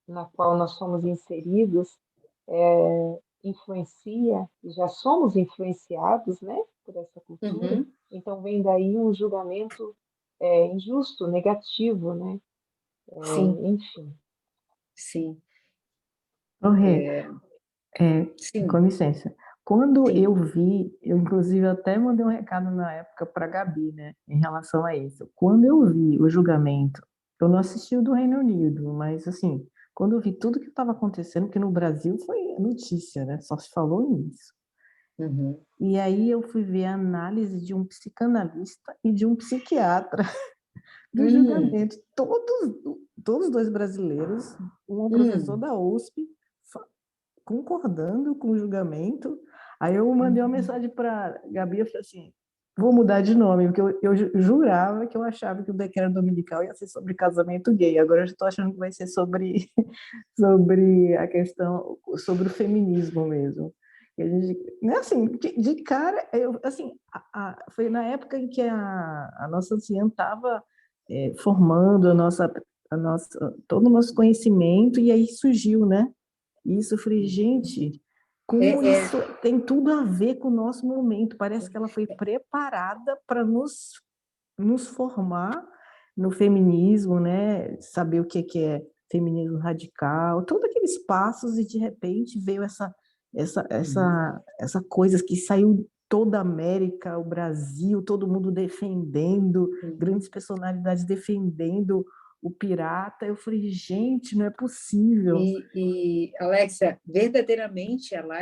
na qual nós somos inseridos influencia, e já somos influenciados, né, por essa cultura, Uhum. então vem daí um julgamento injusto, negativo, né? Sim, Enfim, sim, Ô, Rê, com sim, licença. Quando eu sim. vi, eu inclusive até mandei um recado na época para a Gabi, né, em relação a isso. Quando eu vi o julgamento, eu não assisti o do Reino Unido, mas assim, quando eu vi tudo que estava acontecendo, que no Brasil foi notícia, né, só se falou nisso. Uhum. E aí eu fui ver a análise de um psicanalista e de um psiquiatra do Hum, julgamento, todos dois brasileiros, um professor hum. da USP, concordando com o julgamento. Aí eu mandei uma mensagem para a Gabi e falei assim, vou mudar de nome, porque eu jurava que eu achava que o decreto dominical ia ser sobre casamento gay. Agora eu estou achando que vai ser sobre, sobre a questão, sobre o feminismo mesmo. E a gente, né, assim, de cara, assim, foi na época em que a nossa anciã estava formando todo o nosso conhecimento, e aí surgiu, né? Isso, eu falei, gente, como isso tem tudo a ver com o nosso momento. Parece que ela foi preparada para nos formar no feminismo, né? Saber o que é feminismo radical, todos aqueles passos, e de repente veio essa coisa que saiu toda a América, o Brasil, todo mundo defendendo, grandes personalidades defendendo o pirata. Eu falei, gente, não é possível. E Alexa, verdadeiramente ela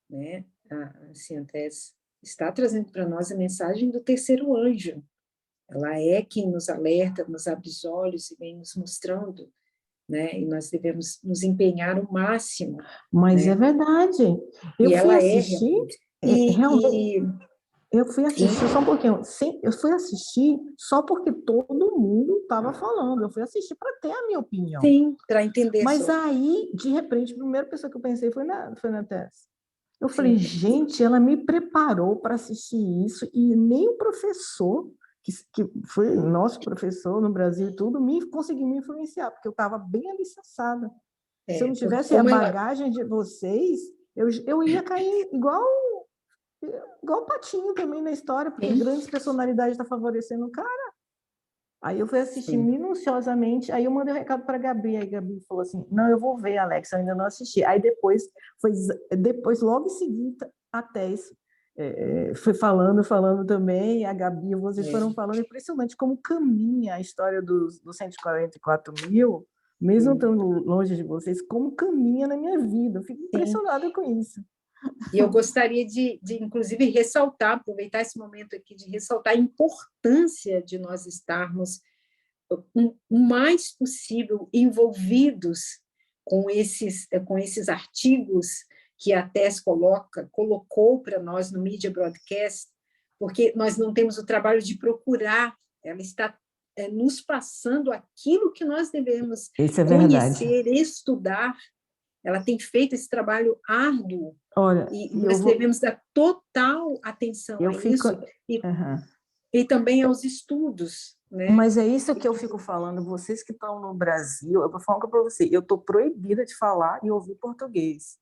né? A Ciantés está trazendo para nós a mensagem do terceiro anjo. Ela é quem nos alerta, nos abre os olhos e vem nos mostrando, né? E nós devemos nos empenhar o máximo. Mas né? é verdade. Eu e fui ela assistir. Eu fui assistir só um pouquinho. Sim, eu fui assistir só porque todo mundo estava falando. Eu fui assistir para ter a minha opinião. Sim, para entender. Mas aí, de repente, a primeira pessoa que eu pensei foi na Tess. Eu falei, gente, ela me preparou para assistir isso, e nem o professor, que foi nosso professor no Brasil e tudo, conseguiu me influenciar, porque eu estava bem alicerçada. Se eu não tivesse a bagagem de vocês, eu ia cair igual o Patinho também na história, porque grandes personalidades estão favorecendo o cara. Aí eu fui assistir minuciosamente, aí eu mandei um recado para a Gabi, aí a Gabi falou assim, não, eu vou ver, Alex, eu ainda não assisti. Aí depois, logo em seguida, a Tess foi falando também, a Gabi, vocês foram falando, impressionante como caminha a história dos 144 mil, mesmo estando longe de vocês, como caminha na minha vida. Eu fico impressionada com isso. E eu gostaria de, inclusive, ressaltar, aproveitar esse momento aqui, de ressaltar a importância de nós estarmos o mais possível envolvidos com esses artigos que a Tess colocou para nós no Media Broadcast, porque nós não temos o trabalho de procurar, ela está nos passando aquilo que nós devemos conhecer, estudar. Ela tem feito esse trabalho árduo. Olha, e nós devemos dar total atenção a isso e também aos estudos. Né? Mas é isso que eu fico falando, vocês que estão no Brasil, eu vou falar para você, eu estou proibida de falar e ouvir português,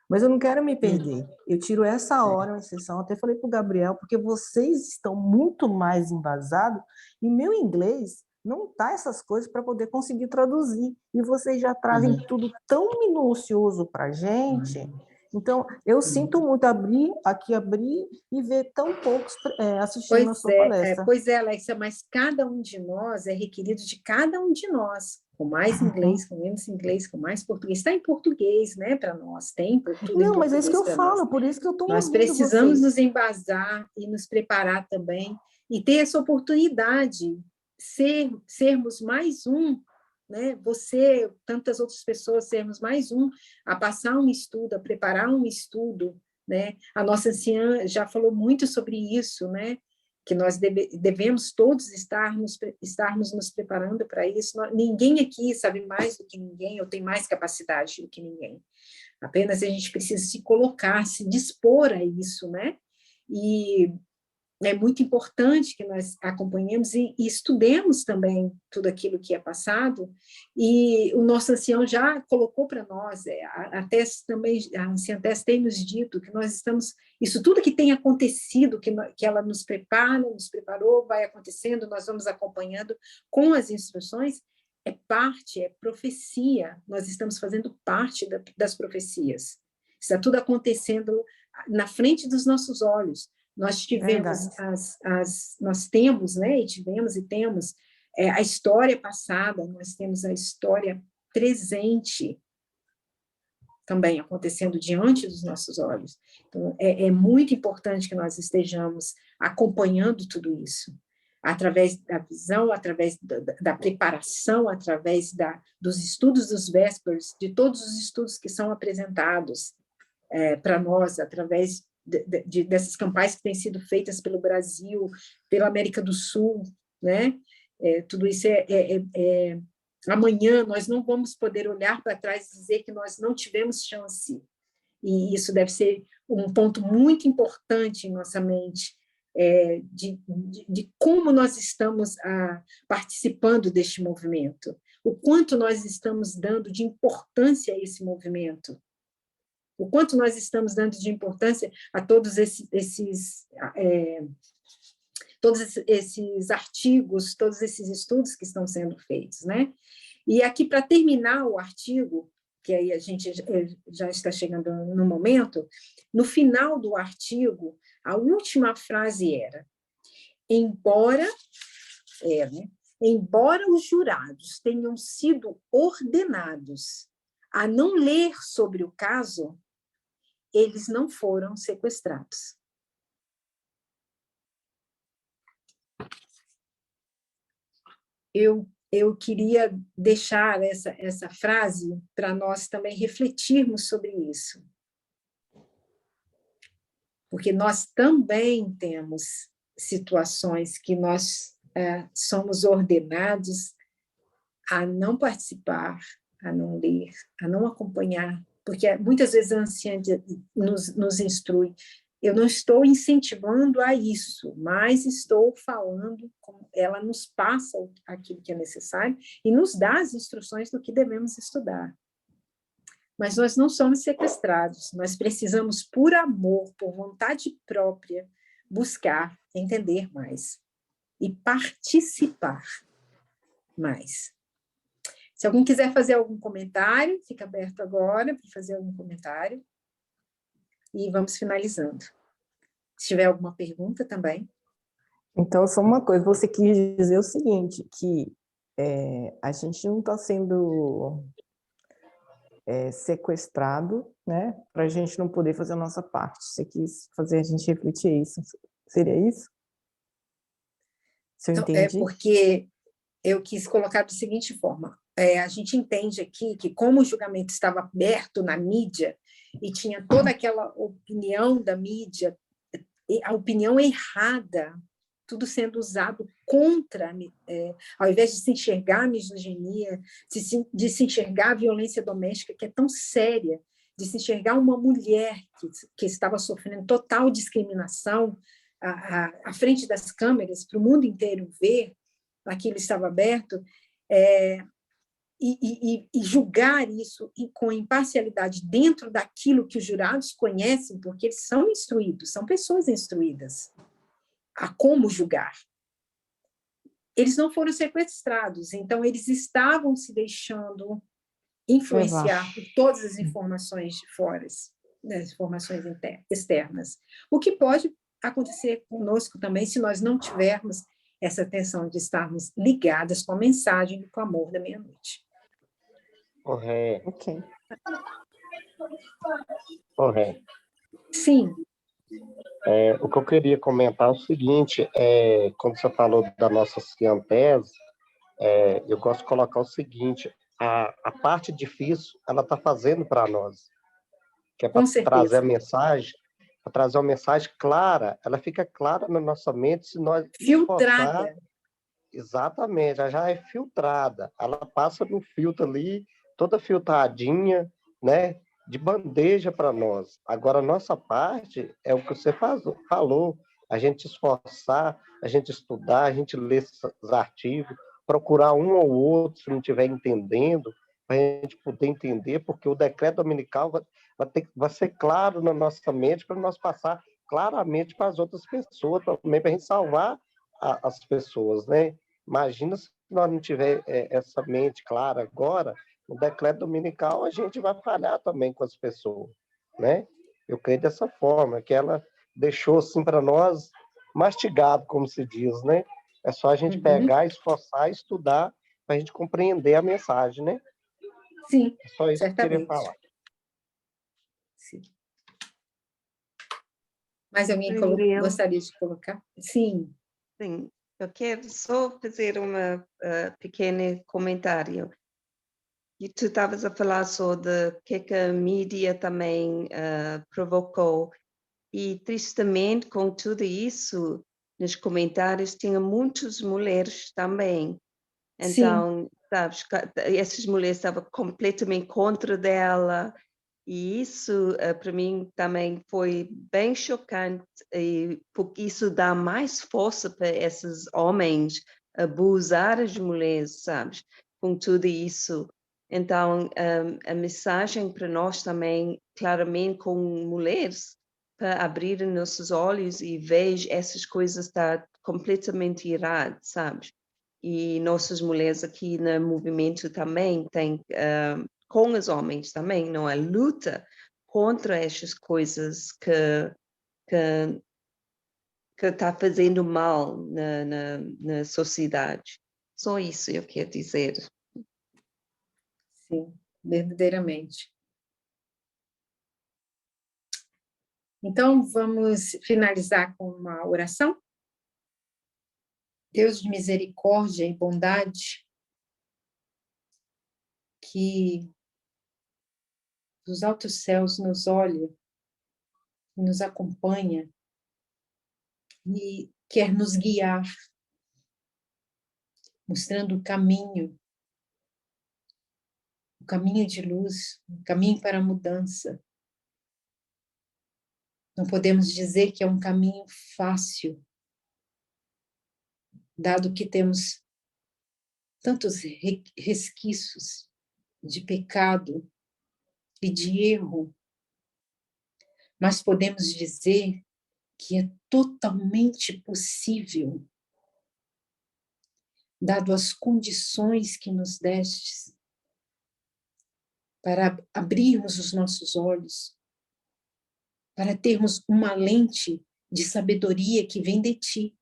mas eu não quero me perder. Eu tiro essa hora, uma exceção, até falei para o Gabriel, porque vocês estão muito mais embasados, e meu inglês não tá essas coisas para poder conseguir traduzir, e vocês já trazem tudo tão minucioso para a gente. Então, eu sinto muito abrir e ver tão poucos assistindo a sua palestra. Pois é, Alexa, mas cada um de nós é requerido de cada um de nós, com mais inglês, com menos inglês, com mais português. Está em português, né, para nós, tem tudo. Não, mas é isso que eu falo, por isso que eu estou ouvindo vocês. Nós precisamos nos embasar e nos preparar também, e ter essa oportunidade, sermos mais um, né? Você, tantas outras pessoas, sermos mais um a passar um estudo, a preparar um estudo, né? A nossa anciã já falou muito sobre isso, né? Que nós devemos todos estarmos nos preparando para isso. Ninguém aqui sabe mais do que ninguém, ou tem mais capacidade do que ninguém. Apenas a gente precisa se colocar, se dispor a isso, né? E é muito importante que nós acompanhemos e estudemos também tudo aquilo que é passado, e o nosso ancião já colocou para nós, a Tess também, a anciã Tess tem nos dito que nós estamos, isso tudo que tem acontecido, que ela nos preparou, vai acontecendo, nós vamos acompanhando com as instruções, é profecia, nós estamos fazendo parte das profecias, está tudo acontecendo na frente dos nossos olhos. Nós tivemos nós temos, né, e tivemos e temos a história passada, nós temos a história presente também acontecendo diante dos nossos olhos. Então, é muito importante que nós estejamos acompanhando tudo isso. através da visão, através da preparação, através dos estudos dos Vespers, de todos os estudos que são apresentados para nós, através dessas campanhas que têm sido feitas pelo Brasil, pela América do Sul, né? Tudo isso amanhã nós não vamos poder olhar para trás e dizer que nós não tivemos chance. E isso deve ser um ponto muito importante em nossa mente, de como nós estamos participando deste movimento, o quanto nós estamos dando de importância a esse movimento, o quanto nós estamos dando de importância a todos esses artigos, todos esses estudos que estão sendo feitos, né? E aqui, para terminar o artigo, que aí a gente já está chegando no momento, no final do artigo, a última frase era: embora os jurados tenham sido ordenados a não ler sobre o caso, eles não foram sequestrados. Eu queria deixar essa frase para nós também refletirmos sobre isso. Porque nós também temos situações que nós somos ordenados a não participar, a não ler, a não acompanhar, porque muitas vezes a anciã nos instrui. Eu não estou incentivando a isso, mas estou falando como ela nos passa aquilo que é necessário e nos dá as instruções do que devemos estudar. Mas nós não somos sequestrados, nós precisamos, por amor, por vontade própria, buscar entender mais e participar mais. Se alguém quiser fazer algum comentário, fica aberto agora para fazer algum comentário. E vamos finalizando. Se tiver alguma pergunta também. Então, só uma coisa, você quis dizer o seguinte, que a gente não está sendo sequestrado, né, para a gente não poder fazer a nossa parte. Você quis fazer a gente refletir isso. Seria isso? Se eu entendi? Porque eu quis colocar da seguinte forma. A gente entende aqui que, como o julgamento estava aberto na mídia e tinha toda aquela opinião da mídia, a opinião errada, tudo sendo usado contra, ao invés de se enxergar a misoginia, de se enxergar a violência doméstica, que é tão séria, de se enxergar uma mulher que estava sofrendo total discriminação à frente das câmeras, para o mundo inteiro ver, aquilo estava aberto, e julgar isso com imparcialidade dentro daquilo que os jurados conhecem, porque eles são instruídos, são pessoas instruídas a como julgar. Eles não foram sequestrados, então eles estavam se deixando influenciar por todas as informações de fora, as informações externas. O que pode acontecer conosco também se nós não tivermos essa atenção de estarmos ligadas com a mensagem do clamor da meia-noite. Ok. Sim. O que eu queria comentar é o seguinte, quando você falou da nossa ciantese, eu gosto de colocar o seguinte, a parte difícil, ela está fazendo para nós, que é para trazer a mensagem, para trazer uma mensagem clara, ela fica clara na nossa mente se nós filtrada. Exatamente, ela já é filtrada, ela passa no filtro ali, toda filtradinha, né, de bandeja para nós. Agora, a nossa parte é o que você falou, a gente esforçar, a gente estudar, a gente ler os artigos, procurar um ou outro, se não estiver entendendo, para a gente poder entender, porque o decreto dominical vai ser claro na nossa mente, para nós passar claramente para as outras pessoas também, para a gente salvar as pessoas, né? Imagina se nós não tiver essa mente clara agora, no decreto dominical a gente vai falhar também com as pessoas, né? Eu creio dessa forma, que ela deixou assim para nós mastigado, como se diz, né? É só a gente pegar, esforçar, estudar, para a gente compreender a mensagem, né? Sim, é só isso certamente. que eu queria falar. Sim. Mais alguém gostaria de colocar? Sim. Sim. Eu quero só fazer um pequeno comentário. E tu estavas a falar sobre o que a mídia também provocou. E, tristemente, com tudo isso, nos comentários, tinha muitas mulheres também. Então, sabes, essas mulheres estavam completamente contra dela. E isso, para mim, também foi bem chocante, porque isso dá mais força para esses homens abusar as mulheres, sabes, com tudo isso. Então, a mensagem para nós também, claramente, como mulheres, para abrir nossos olhos e ver essas coisas está completamente errado, sabes? E nossas mulheres aqui no movimento também têm, com os homens também, não é? Luta contra essas coisas que está fazendo mal na sociedade. Só isso eu quero dizer. Sim, verdadeiramente. Então, vamos finalizar com uma oração. Deus de misericórdia e bondade, que dos altos céus nos olha, nos acompanha e quer nos guiar, mostrando o caminho de luz, o caminho para a mudança. Não podemos dizer que é um caminho fácil, dado que temos tantos resquícios de pecado e de erro, mas podemos dizer que é totalmente possível, dado as condições que nos destes, para abrirmos os nossos olhos, para termos uma lente de sabedoria que vem de ti,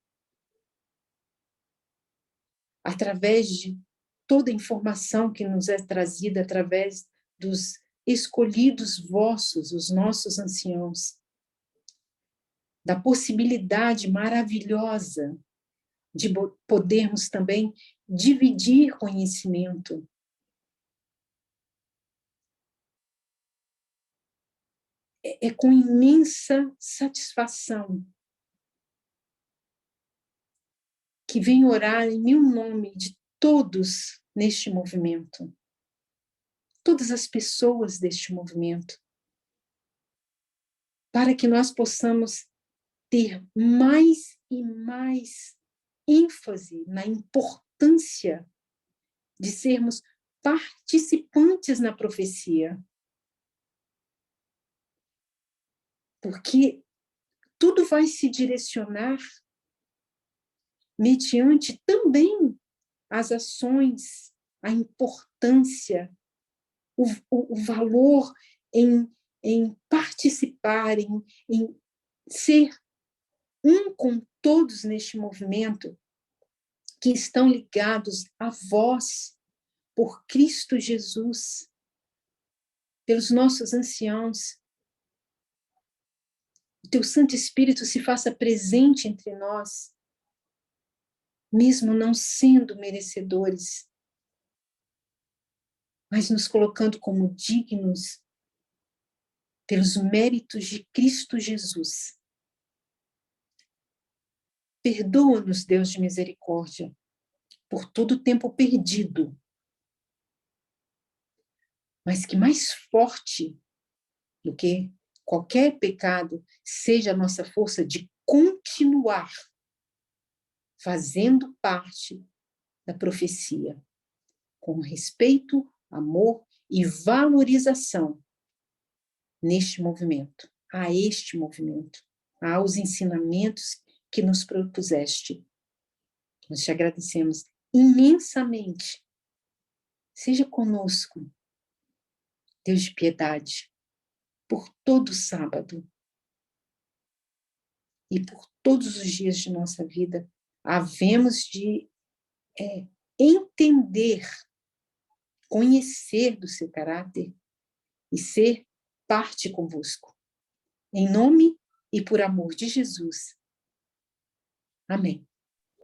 através de toda a informação que nos é trazida através dos escolhidos vossos, os nossos anciãos, da possibilidade maravilhosa de podermos também dividir conhecimento. É com imensa satisfação que venho orar em meu nome de todos neste movimento, todas as pessoas deste movimento, para que nós possamos ter mais e mais ênfase na importância de sermos participantes na profecia. Porque tudo vai se direcionar mediante também as ações, a importância, o valor em participar, em ser um com todos neste movimento, que estão ligados a vós, por Cristo Jesus, pelos nossos anciãos. O teu Santo Espírito se faça presente entre nós, mesmo não sendo merecedores, mas nos colocando como dignos pelos méritos de Cristo Jesus. Perdoa-nos, Deus de misericórdia, por todo o tempo perdido, mas que mais forte do que qualquer pecado seja a nossa força de continuar fazendo parte da profecia, com respeito, amor e valorização neste movimento, a este movimento, aos ensinamentos que nos propuseste. Nós te agradecemos imensamente. Seja conosco, Deus de piedade, por todo sábado e por todos os dias de nossa vida, havemos de entender, conhecer do seu caráter e ser parte convosco. Em nome e por amor de Jesus. Amém.